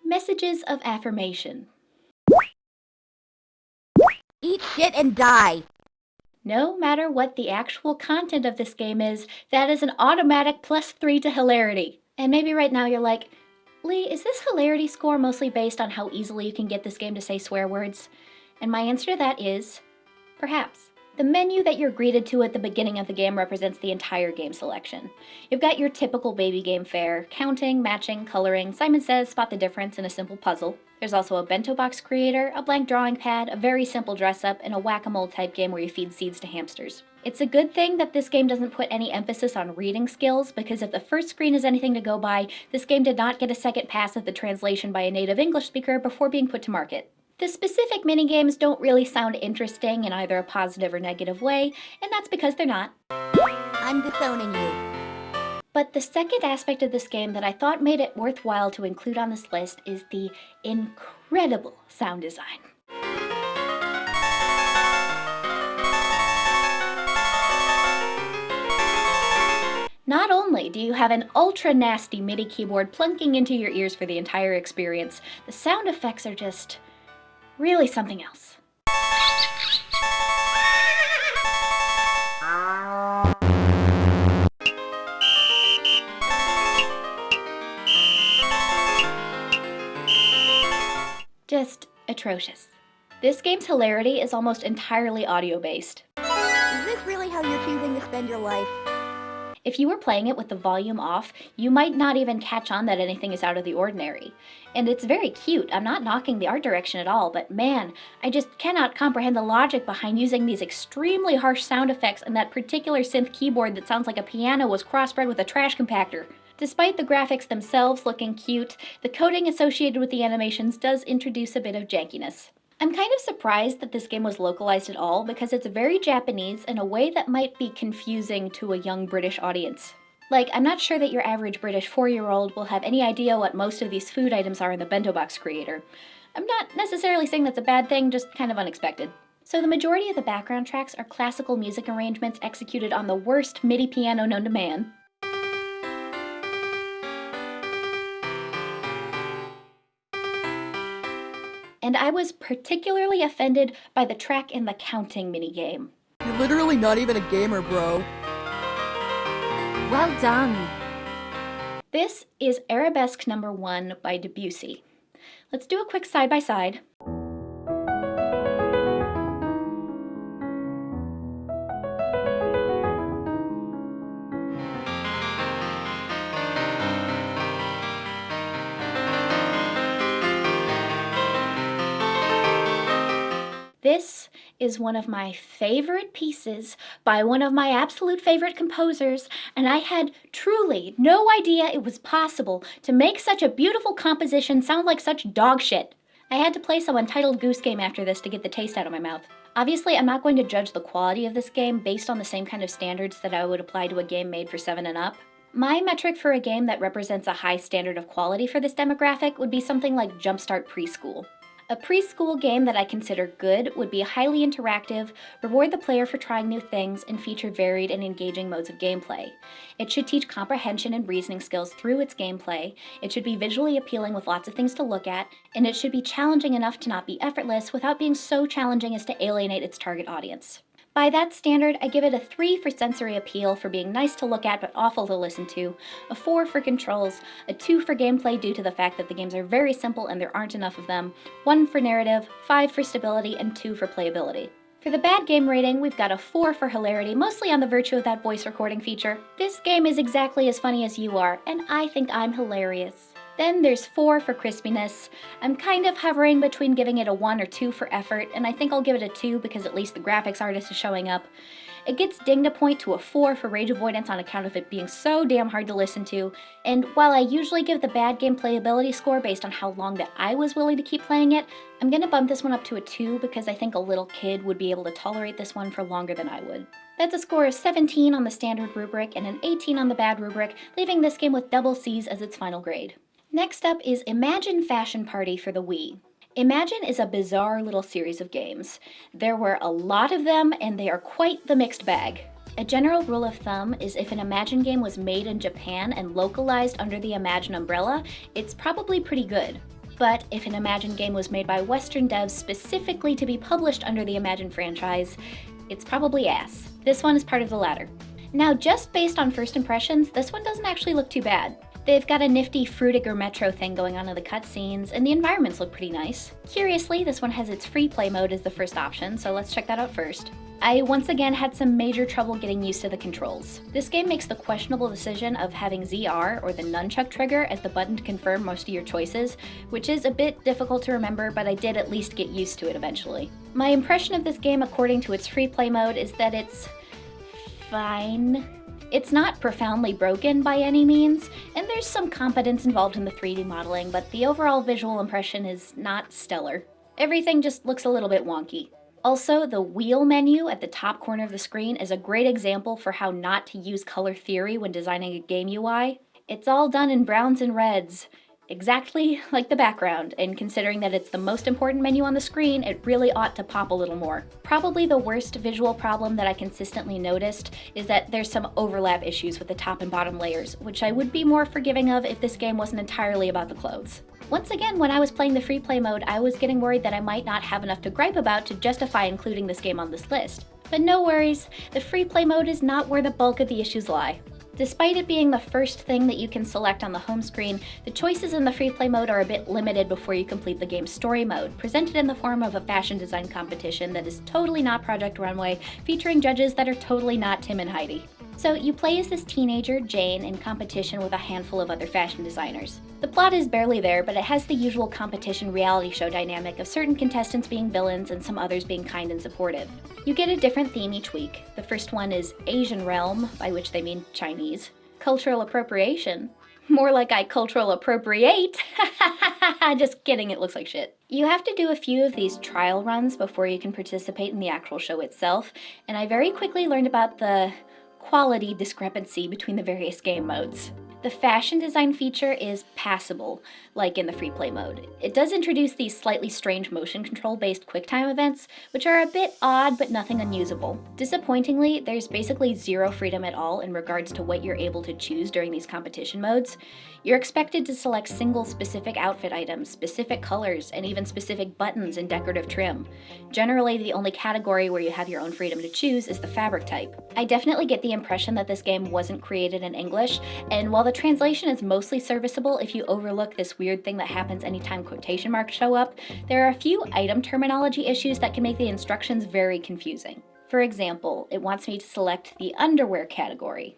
messages of affirmation. Eat shit and die. No matter what the actual content of this game is, that is an automatic +3 to hilarity. And maybe right now you're like, Lee, is this hilarity score mostly based on how easily you can get this game to say swear words? And my answer to that is, perhaps. The menu that you're greeted to at the beginning of the game represents the entire game selection. You've got your typical baby game fare, counting, matching, coloring, Simon Says, spot the difference, and a simple puzzle. There's also a bento box creator, a blank drawing pad, a very simple dress-up, and a whack-a-mole type game where you feed seeds to hamsters. It's a good thing that this game doesn't put any emphasis on reading skills, because if the first screen is anything to go by, this game did not get a second pass at the translation by a native English speaker before being put to market. The specific minigames don't really sound interesting in either a positive or negative way, and that's because they're not. I'm disowning you. But the second aspect of this game that I thought made it worthwhile to include on this list is the incredible sound design. Not only do you have an ultra nasty MIDI keyboard plunking into your ears for the entire experience, the sound effects are just really something else. Just atrocious. This game's hilarity is almost entirely audio-based. Is this really how you're choosing to spend your life? If you were playing it with the volume off, you might not even catch on that anything is out of the ordinary. And it's very cute, I'm not knocking the art direction at all, but man, I just cannot comprehend the logic behind using these extremely harsh sound effects and that particular synth keyboard that sounds like a piano was crossbred with a trash compactor. Despite the graphics themselves looking cute, the coding associated with the animations does introduce a bit of jankiness. I'm kind of surprised that this game was localized at all because it's very Japanese in a way that might be confusing to a young British audience. Like, I'm not sure that your average British 4-year-old will have any idea what most of these food items are in the bento box creator. I'm not necessarily saying that's a bad thing, just kind of unexpected. So the majority of the background tracks are classical music arrangements executed on the worst MIDI piano known to man. And I was particularly offended by the track in the counting minigame. You're literally not even a gamer, bro. Well done. This is Arabesque No. 1 by Debussy. Let's do a quick side-by-side. This is one of my favorite pieces by one of my absolute favorite composers, and I had truly no idea it was possible to make such a beautiful composition sound like such dog shit. I had to play some Untitled Goose Game after this to get the taste out of my mouth. Obviously, I'm not going to judge the quality of this game based on the same kind of standards that I would apply to a game made for 7 and up. My metric for a game that represents a high standard of quality for this demographic would be something like Jumpstart Preschool. A preschool game that I consider good would be highly interactive, reward the player for trying new things, and feature varied and engaging modes of gameplay. It should teach comprehension and reasoning skills through its gameplay, it should be visually appealing with lots of things to look at, and it should be challenging enough to not be effortless without being so challenging as to alienate its target audience. By that standard, I give it a 3 for sensory appeal for being nice to look at but awful to listen to, a 4 for controls, a 2 for gameplay due to the fact that the games are very simple and there aren't enough of them, 1 for narrative, 5 for stability, and 2 for playability. For the bad game rating, we've got a 4 for hilarity, mostly on the virtue of that voice recording feature. This game is exactly as funny as you are, and I think I'm hilarious. Then there's 4 for crispiness. I'm kind of hovering between giving it a 1 or 2 for effort, and I think I'll give it a 2 because at least the graphics artist is showing up. It gets dinged a point to a 4 for rage avoidance on account of it being so damn hard to listen to, and while I usually give the bad game playability score based on how long that I was willing to keep playing it, I'm gonna bump this one up to a 2 because I think a little kid would be able to tolerate this one for longer than I would. That's a score of 17 on the standard rubric and an 18 on the bad rubric, leaving this game with double C's as its final grade. Next up is Imagine Fashion Party for the Wii. Imagine is a bizarre little series of games. There were a lot of them, and they are quite the mixed bag. A general rule of thumb is if an Imagine game was made in Japan and localized under the Imagine umbrella, it's probably pretty good. But if an Imagine game was made by Western devs specifically to be published under the Imagine franchise, it's probably ass. This one is part of the latter. Now, just based on first impressions, this one doesn't actually look too bad. They've got a nifty Frutiger Metro thing going on in the cutscenes, and the environments look pretty nice. Curiously, this one has its free play mode as the first option, so let's check that out first. I once again had some major trouble getting used to the controls. This game makes the questionable decision of having ZR, or the nunchuck trigger, as the button to confirm most of your choices, which is a bit difficult to remember, but I did at least get used to it eventually. My impression of this game according to its free play mode is that it's fine. It's not profoundly broken by any means, and there's some competence involved in the 3D modeling, but the overall visual impression is not stellar. Everything just looks a little bit wonky. Also, the wheel menu at the top corner of the screen is a great example for how not to use color theory when designing a game UI. It's all done in browns and reds, exactly like the background, and considering that it's the most important menu on the screen, it really ought to pop a little more. Probably the worst visual problem that I consistently noticed is that there's some overlap issues with the top and bottom layers, which I would be more forgiving of if this game wasn't entirely about the clothes. Once again, when I was playing the free play mode, I was getting worried that I might not have enough to gripe about to justify including this game on this list. But no worries, the free play mode is not where the bulk of the issues lie. Despite it being the first thing that you can select on the home screen, the choices in the free play mode are a bit limited before you complete the game's story mode, presented in the form of a fashion design competition that is totally not Project Runway, featuring judges that are totally not Tim and Heidi. So you play as this teenager, Jane, in competition with a handful of other fashion designers. The plot is barely there, but it has the usual competition reality show dynamic of certain contestants being villains and some others being kind and supportive. You get a different theme each week. The first one is Asian Realm, by which they mean Chinese. Cultural appropriation. More like I cultural appropriate. Just kidding, it looks like shit. You have to do a few of these trial runs before you can participate in the actual show itself, and I very quickly learned about the quality discrepancy between the various game modes. The fashion design feature is passable, like in the free play mode. It does introduce these slightly strange motion control based QuickTime events, which are a bit odd but nothing unusable. Disappointingly, there's basically zero freedom at all in regards to what you're able to choose during these competition modes. You're expected to select single specific outfit items, specific colors, and even specific buttons and decorative trim. Generally, the only category where you have your own freedom to choose is the fabric type. I definitely get the impression that this game wasn't created in English, and while the translation is mostly serviceable if you overlook this weird thing that happens anytime quotation marks show up, there are a few item terminology issues that can make the instructions very confusing. For example, it wants me to select the underwear category.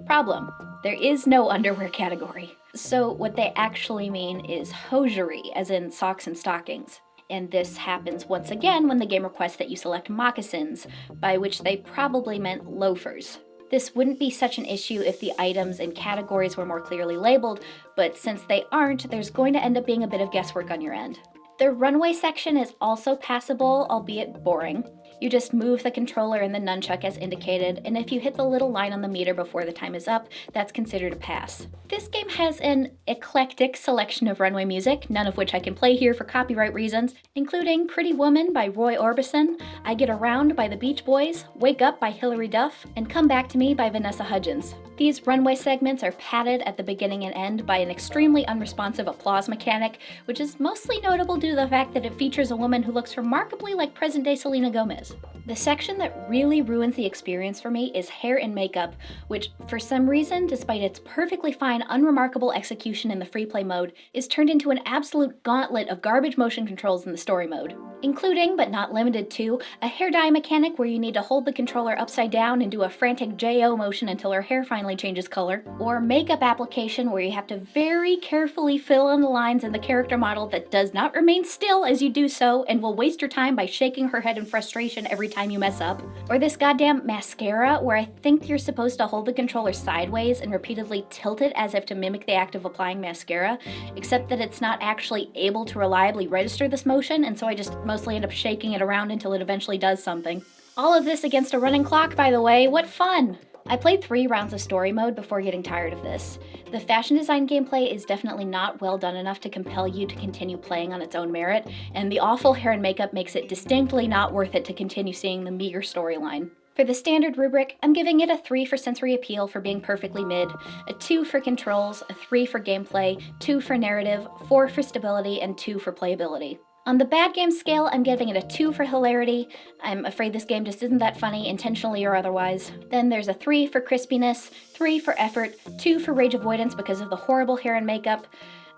Problem: there is no underwear category. So what they actually mean is hosiery, as in socks and stockings. And this happens once again when the game requests that you select moccasins, by which they probably meant loafers. This wouldn't be such an issue if the items and categories were more clearly labeled, but since they aren't, there's going to end up being a bit of guesswork on your end. The runway section is also passable, albeit boring. You just move the controller and the nunchuck as indicated, and if you hit the little line on the meter before the time is up, that's considered a pass. This game has an eclectic selection of runway music, none of which I can play here for copyright reasons, including Pretty Woman by Roy Orbison, I Get Around by the Beach Boys, Wake Up by Hilary Duff, and Come Back to Me by Vanessa Hudgens. These runway segments are padded at the beginning and end by an extremely unresponsive applause mechanic, which is mostly notable due to the fact that it features a woman who looks remarkably like present-day Selena Gomez. The section that really ruins the experience for me is hair and makeup, which, for some reason, despite its perfectly fine, unremarkable execution in the free play mode, is turned into an absolute gauntlet of garbage motion controls in the story mode. Including, but not limited to, a hair dye mechanic where you need to hold the controller upside down and do a frantic J-O motion until her hair finally changes color, or makeup application where you have to very carefully fill in the lines in the character model that does not remain still as you do so and will waste your time by shaking her head in frustration every time you mess up, or this goddamn mascara where I think you're supposed to hold the controller sideways and repeatedly tilt it as if to mimic the act of applying mascara, except that it's not actually able to reliably register this motion, and so I just mostly end up shaking it around until it eventually does something. All of this against a running clock, by the way, what fun! I played 3 rounds of story mode before getting tired of this. The fashion design gameplay is definitely not well done enough to compel you to continue playing on its own merit, and the awful hair and makeup makes it distinctly not worth it to continue seeing the meager storyline. For the standard rubric, I'm giving it a 3 for sensory appeal for being perfectly mid, a 2 for controls, a 3 for gameplay, 2 for narrative, 4 for stability, and 2 for playability. On the bad game scale, I'm giving it a 2 for hilarity. I'm afraid this game just isn't that funny, intentionally or otherwise. Then there's a 3 for crispiness, 3 for effort, 2 for rage avoidance because of the horrible hair and makeup.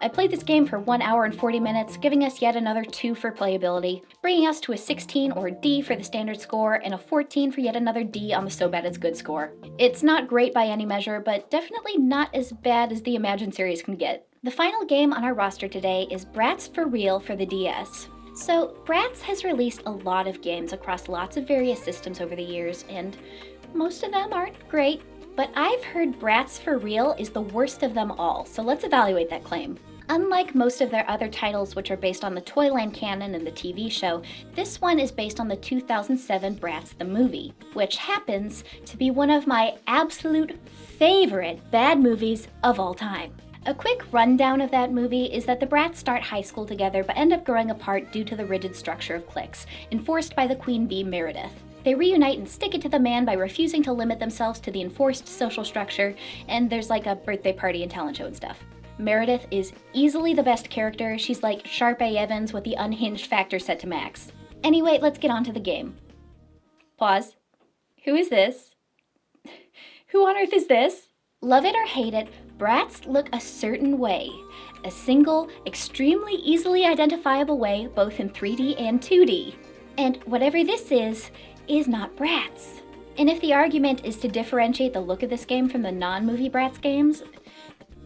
I played this game for 1 hour and 40 minutes, giving us yet another 2 for playability, bringing us to a 16 or D for the standard score, and a 14 for yet another D on the so bad it's good score. It's not great by any measure, but definitely not as bad as the Imagine series can get. The final game on our roster today is Bratz for Real for the DS. So, Bratz has released a lot of games across lots of various systems over the years, and most of them aren't great, but I've heard Bratz for Real is the worst of them all, so let's evaluate that claim. Unlike most of their other titles, which are based on the Toyland canon and the TV show, this one is based on the 2007 Bratz the movie, which happens to be one of my absolute favorite bad movies of all time. A quick rundown of that movie is that the Bratz start high school together but end up growing apart due to the rigid structure of cliques, enforced by the queen bee Meredith. They reunite and stick it to the man by refusing to limit themselves to the enforced social structure, and there's like a birthday party and talent show and stuff. Meredith is easily the best character. She's like Sharpay Evans with the unhinged factor set to max. Anyway, let's get on to the game. Pause. Who is this? Who on earth is this? Love it or hate it, Bratz look a certain way. A single, extremely easily identifiable way, both in 3D and 2D. And whatever this is not Bratz. And if the argument is to differentiate the look of this game from the non-movie Bratz games,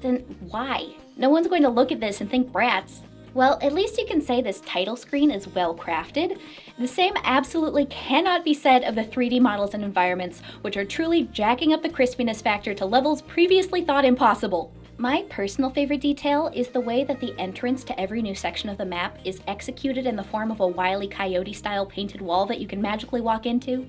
then why? No one's going to look at this and think Bratz. Well, at least you can say this title screen is well crafted. The same absolutely cannot be said of the 3D models and environments, which are truly jacking up the crispiness factor to levels previously thought impossible. My personal favorite detail is the way that the entrance to every new section of the map is executed in the form of a Wile E. Coyote-style painted wall that you can magically walk into.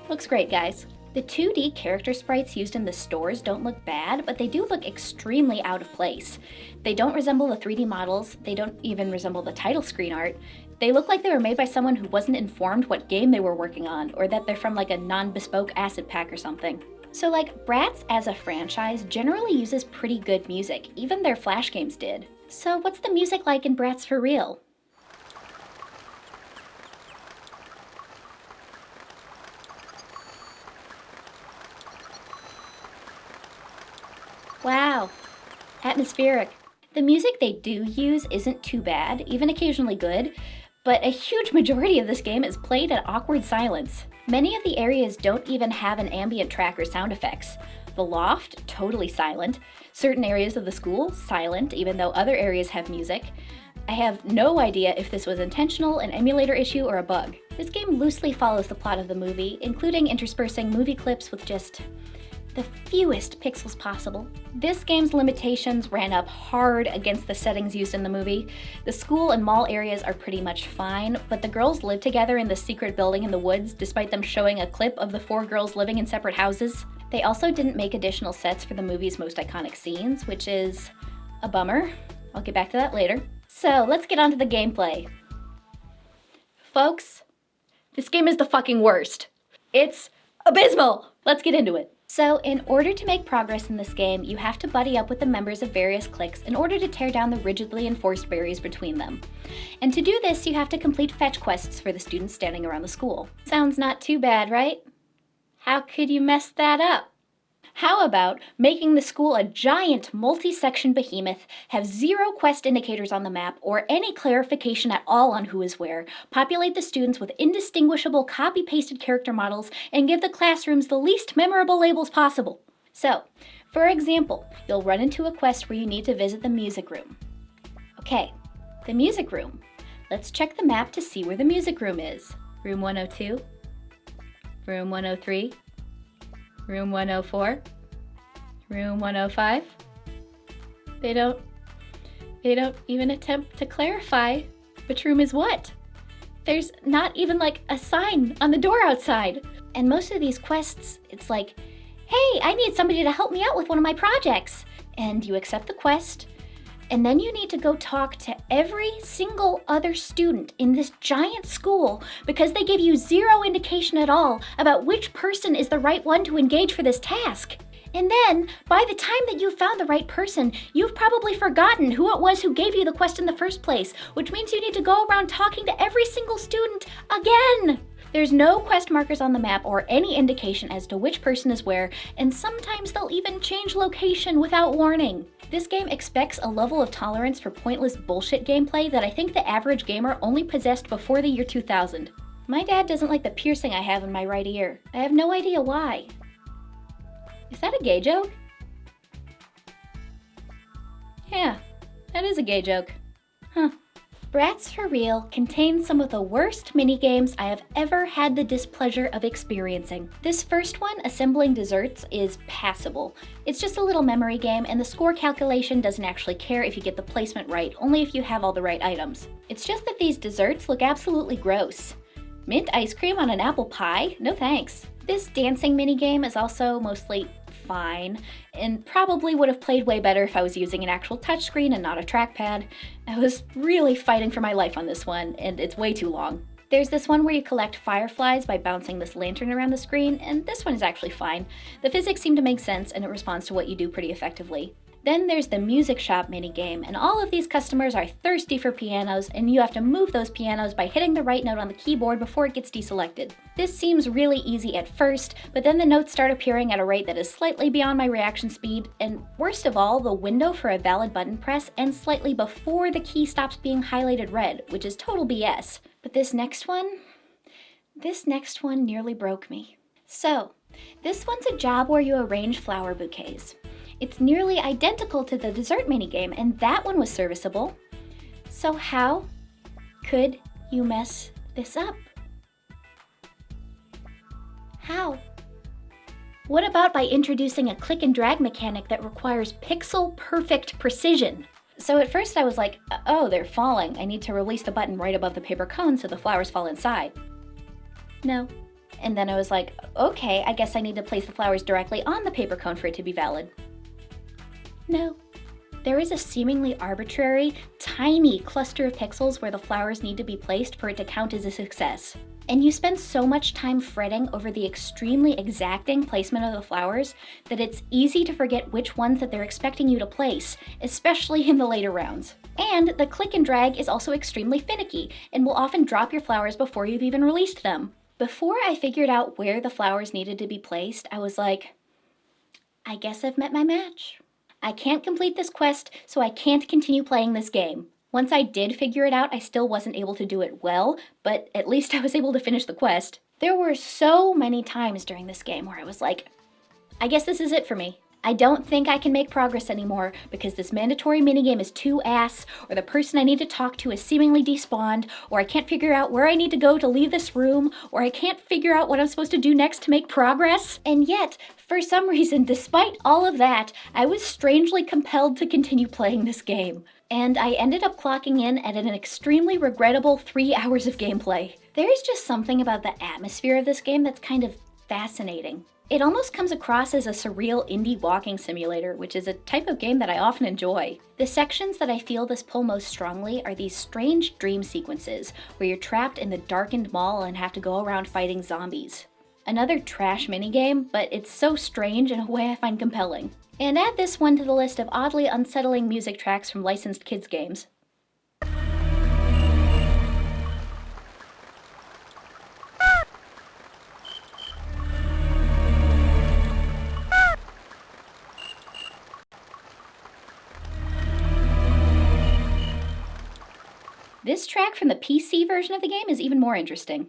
Looks great, guys. The 2D character sprites used in the stores don't look bad, but they do look extremely out of place. They don't resemble the 3D models, they don't even resemble the title screen art. They look like they were made by someone who wasn't informed what game they were working on, or that they're from like a non-bespoke acid pack or something. So like, Bratz as a franchise generally uses pretty good music, even their Flash games did. So what's the music like in Bratz for Real? Wow, atmospheric. The music they do use isn't too bad, even occasionally good, but a huge majority of this game is played at awkward silence. Many of the areas don't even have an ambient track or sound effects. The loft, totally silent. Certain areas of the school, silent, even though other areas have music. I have no idea if this was intentional, an emulator issue, or a bug. This game loosely follows the plot of the movie, including interspersing movie clips with just the fewest pixels possible. This game's limitations ran up hard against the settings used in the movie. The school and mall areas are pretty much fine, but the girls live together in the secret building in the woods despite them showing a clip of the 4 girls living in separate houses. They also didn't make additional sets for the movie's most iconic scenes, which is a bummer. I'll get back to that later. So let's get on to the gameplay. Folks, this game is the fucking worst. It's abysmal! Let's get into it. So in order to make progress in this game, you have to buddy up with the members of various cliques in order to tear down the rigidly enforced barriers between them. And to do this, you have to complete fetch quests for the students standing around the school. Sounds not too bad, right? How could you mess that up? How about making the school a giant multi-section behemoth, have 0 quest indicators on the map or any clarification at all on who is where, populate the students with indistinguishable copy-pasted character models, and give the classrooms the least memorable labels possible. So, for example, you'll run into a quest where you need to visit the music room. Okay, the music room. Let's check the map to see where the music room is. Room 102, room 103, room 104, room 105. They don't even attempt to clarify which room is what. There's not even like a sign on the door outside. And most of these quests, it's like, hey, I need somebody to help me out with one of my projects. And you accept the quest, and then you need to go talk to every single other student in this giant school because they give you 0 indication at all about which person is the right one to engage for this task. And then, by the time that you've found the right person, you've probably forgotten who it was who gave you the quest in the first place, which means you need to go around talking to every single student again. There's no quest markers on the map or any indication as to which person is where, and sometimes they'll even change location without warning. This game expects a level of tolerance for pointless bullshit gameplay that I think the average gamer only possessed before the year 2000. My dad doesn't like the piercing I have in my right ear. I have no idea why. Is that a gay joke? Yeah, that is a gay joke. Huh. Bratz for Real contains some of the worst minigames I have ever had the displeasure of experiencing. This first one, Assembling Desserts, is passable. It's just a little memory game, and the score calculation doesn't actually care if you get the placement right, only if you have all the right items. It's just that these desserts look absolutely gross. Mint ice cream on an apple pie? No thanks. This dancing minigame is also mostly fine, and probably would have played way better if I was using an actual touchscreen and not a trackpad. I was really fighting for my life on this one, and it's way too long. There's this one where you collect fireflies by bouncing this lantern around the screen, and this one is actually fine. The physics seem to make sense, and it responds to what you do pretty effectively. Then there's the music shop minigame, and all of these customers are thirsty for pianos, and you have to move those pianos by hitting the right note on the keyboard before it gets deselected. This seems really easy at first, but then the notes start appearing at a rate that is slightly beyond my reaction speed, and worst of all, the window for a valid button press ends slightly before the key stops being highlighted red, which is total BS. But this next one nearly broke me. So, this one's a job where you arrange flower bouquets. It's nearly identical to the dessert minigame, and that one was serviceable. So how could you mess this up? How? What about by introducing a click and drag mechanic that requires pixel-perfect precision? So at first I was like, oh, they're falling. I need to release the button right above the paper cone so the flowers fall inside. No. And then I was like, okay, I guess I need to place the flowers directly on the paper cone for it to be valid. No. There is a seemingly arbitrary, tiny cluster of pixels where the flowers need to be placed for it to count as a success. And you spend so much time fretting over the extremely exacting placement of the flowers that it's easy to forget which ones that they're expecting you to place, especially in the later rounds. And the click and drag is also extremely finicky and will often drop your flowers before you've even released them. Before I figured out where the flowers needed to be placed, I was like, I guess I've met my match. I can't complete this quest, so I can't continue playing this game. Once I did figure it out, I still wasn't able to do it well, but at least I was able to finish the quest. There were so many times during this game where I was like, I guess this is it for me. I don't think I can make progress anymore because this mandatory minigame is too ass, or the person I need to talk to is seemingly despawned, or I can't figure out where I need to go to leave this room, or I can't figure out what I'm supposed to do next to make progress. And yet, For some reason, despite all of that, I was strangely compelled to continue playing this game. And I ended up clocking in at an extremely regrettable 3 hours of gameplay. There is just something about the atmosphere of this game that's kind of fascinating. It almost comes across as a surreal indie walking simulator, which is a type of game that I often enjoy. The sections that I feel this pull most strongly are these strange dream sequences, where you're trapped in the darkened mall and have to go around fighting zombies. Another trash minigame, but it's so strange in a way I find compelling. And add this one to the list of oddly unsettling music tracks from licensed kids games. This track from the PC version of the game is even more interesting.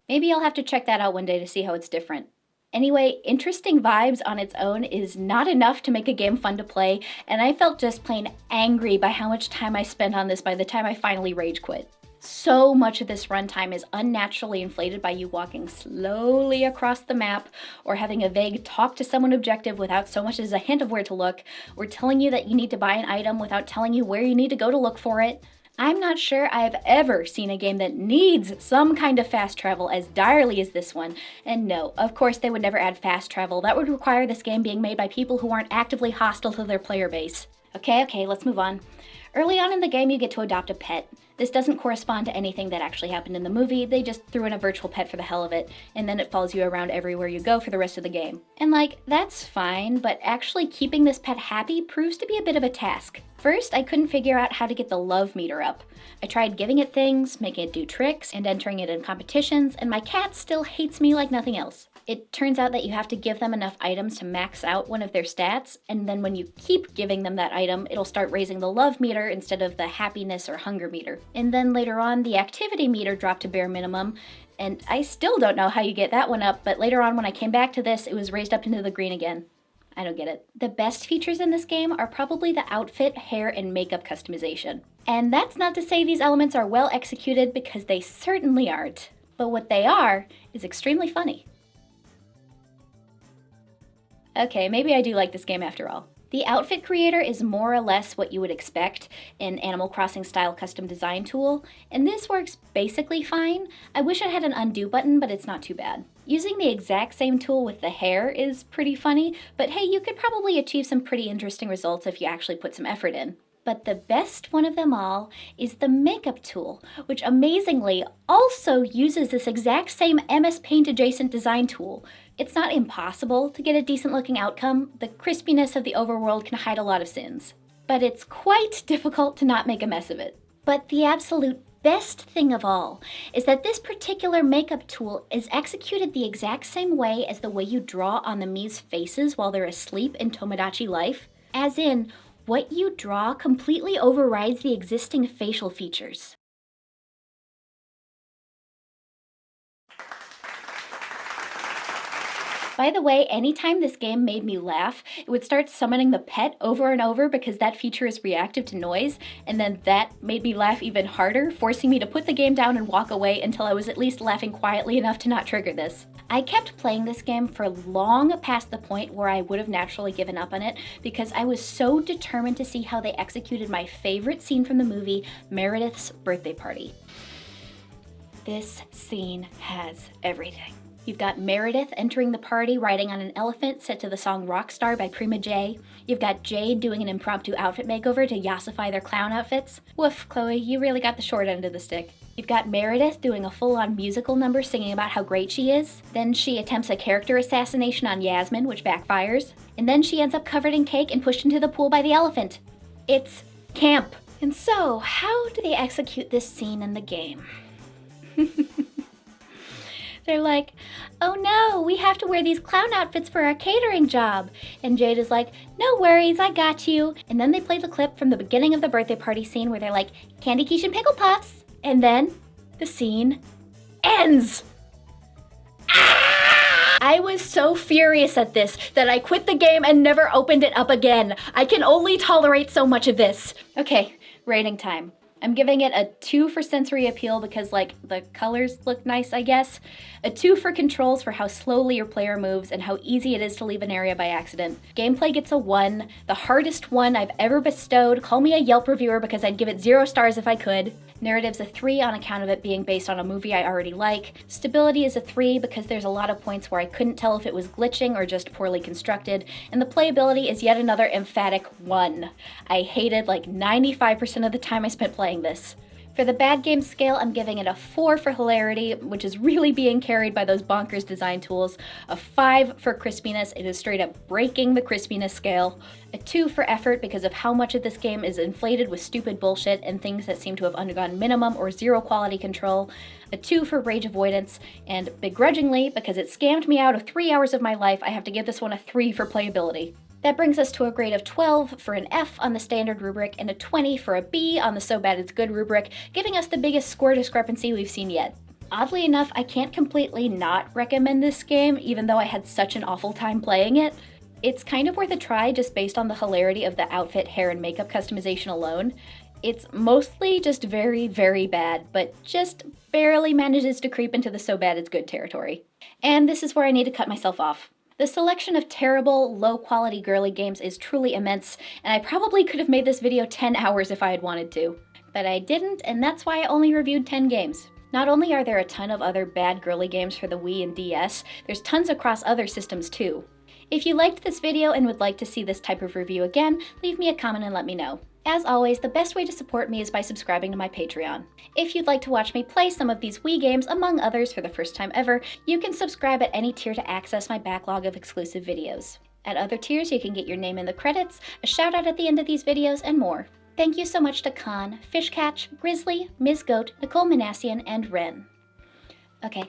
Maybe I'll have to check that out one day to see how it's different. Anyway, interesting vibes on its own is not enough to make a game fun to play, and I felt just plain angry by how much time I spent on this by the time I finally rage quit. So much of this runtime is unnaturally inflated by you walking slowly across the map, or having a vague talk to someone objective without so much as a hint of where to look, or telling you that you need to buy an item without telling you where you need to go to look for it. I'm not sure I've ever seen a game that needs some kind of fast travel as direly as this one, and no, of course they would never add fast travel. That would require this game being made by people who aren't actively hostile to their player base. Okay, let's move on. Early on in the game you get to adopt a pet. This doesn't correspond to anything that actually happened in the movie, they just threw in a virtual pet for the hell of it, and then it follows you around everywhere you go for the rest of the game. And that's fine, but actually keeping this pet happy proves to be a bit of a task. First, I couldn't figure out how to get the love meter up. I tried giving it things, making it do tricks, and entering it in competitions, and my cat still hates me like nothing else. It turns out that you have to give them enough items to max out one of their stats, and then when you keep giving them that item, it'll start raising the love meter instead of the happiness or hunger meter. And then later on, the activity meter dropped to bare minimum, and I still don't know how you get that one up, but later on when I came back to this, it was raised up into the green again. I don't get it. The best features in this game are probably the outfit, hair, and makeup customization. And that's not to say these elements are well executed, because they certainly aren't. But what they are is extremely funny. Okay, maybe I do like this game after all. The outfit creator is more or less what you would expect, an Animal Crossing style custom design tool, and this works basically fine. I wish it had an undo button, but it's not too bad. Using the exact same tool with the hair is pretty funny, but hey, you could probably achieve some pretty interesting results if you actually put some effort in. But the best one of them all is the makeup tool, which amazingly also uses this exact same MS Paint adjacent design tool. It's not impossible to get a decent looking outcome. The crispiness of the overworld can hide a lot of sins. But it's quite difficult to not make a mess of it. But the absolute best thing of all is that this particular makeup tool is executed the exact same way as the way you draw on the Mii's faces while they're asleep in Tomodachi Life. As in, what you draw completely overrides the existing facial features. By the way, anytime this game made me laugh, it would start summoning the pet over and over because that feature is reactive to noise, and then that made me laugh even harder, forcing me to put the game down and walk away until I was at least laughing quietly enough to not trigger this. I kept playing this game for long past the point where I would have naturally given up on it because I was so determined to see how they executed my favorite scene from the movie, Meredith's birthday party. This scene has everything. You've got Meredith entering the party riding on an elephant set to the song Rockstar by Prima J. You've got Jade doing an impromptu outfit makeover to yassify their clown outfits. Woof, Chloe, you really got the short end of the stick. You've got Meredith doing a full-on musical number singing about how great she is. Then she attempts a character assassination on Yasmin, which backfires. And then she ends up covered in cake and pushed into the pool by the elephant. It's camp. And so, how do they execute this scene in the game? They're like, oh no, we have to wear these clown outfits for our catering job. And Jade is like, no worries, I got you. And then they play the clip from the beginning of the birthday party scene where they're like, candy quiche and pickle puffs. And then the scene ends. Ah! I was so furious at this that I quit the game and never opened it up again. I can only tolerate so much of this. Okay, rating time. I'm giving it a 2 for sensory appeal because, like, the colors look nice, I guess. A 2 for controls for how slowly your player moves and how easy it is to leave an area by accident. Gameplay gets a 1, the hardest one I've ever bestowed. Call me a Yelp reviewer because I'd give it 0 stars if I could. Narrative's a 3 on account of it being based on a movie I already like. Stability is a 3 because there's a lot of points where I couldn't tell if it was glitching or just poorly constructed. And the playability is yet another emphatic 1. I hated like 95% of the time I spent playing this. For the bad game scale, I'm giving it a 4 for hilarity, which is really being carried by those bonkers design tools. A 5 for crispiness, it is straight up breaking the crispiness scale. A 2 for effort because of how much of this game is inflated with stupid bullshit and things that seem to have undergone minimum or 0 quality control. A 2 for rage avoidance, and begrudgingly, because it scammed me out of 3 hours of my life, I have to give this one a 3 for playability. That brings us to a grade of 12 for an F on the standard rubric and a 20 for a B on the so bad it's good rubric, giving us the biggest score discrepancy we've seen yet. Oddly enough, I can't completely not recommend this game, even though I had such an awful time playing it. It's kind of worth a try just based on the hilarity of the outfit, hair, and makeup customization alone. It's mostly just very, very bad, but just barely manages to creep into the so bad it's good territory. And this is where I need to cut myself off. The selection of terrible, low-quality girly games is truly immense, and I probably could have made this video 10 hours if I had wanted to. But I didn't, and that's why I only reviewed 10 games. Not only are there a ton of other bad girly games for the Wii and DS, there's tons across other systems too. If you liked this video and would like to see this type of review again, leave me a comment and let me know. As always, the best way to support me is by subscribing to my Patreon. If you'd like to watch me play some of these Wii games, among others, for the first time ever, you can subscribe at any tier to access my backlog of exclusive videos. At other tiers, you can get your name in the credits, a shout out at the end of these videos, and more. Thank you so much to Khan, Fishcatch, Grizzly, Ms. Goat, Nicole Manassian, and Ren. Okay,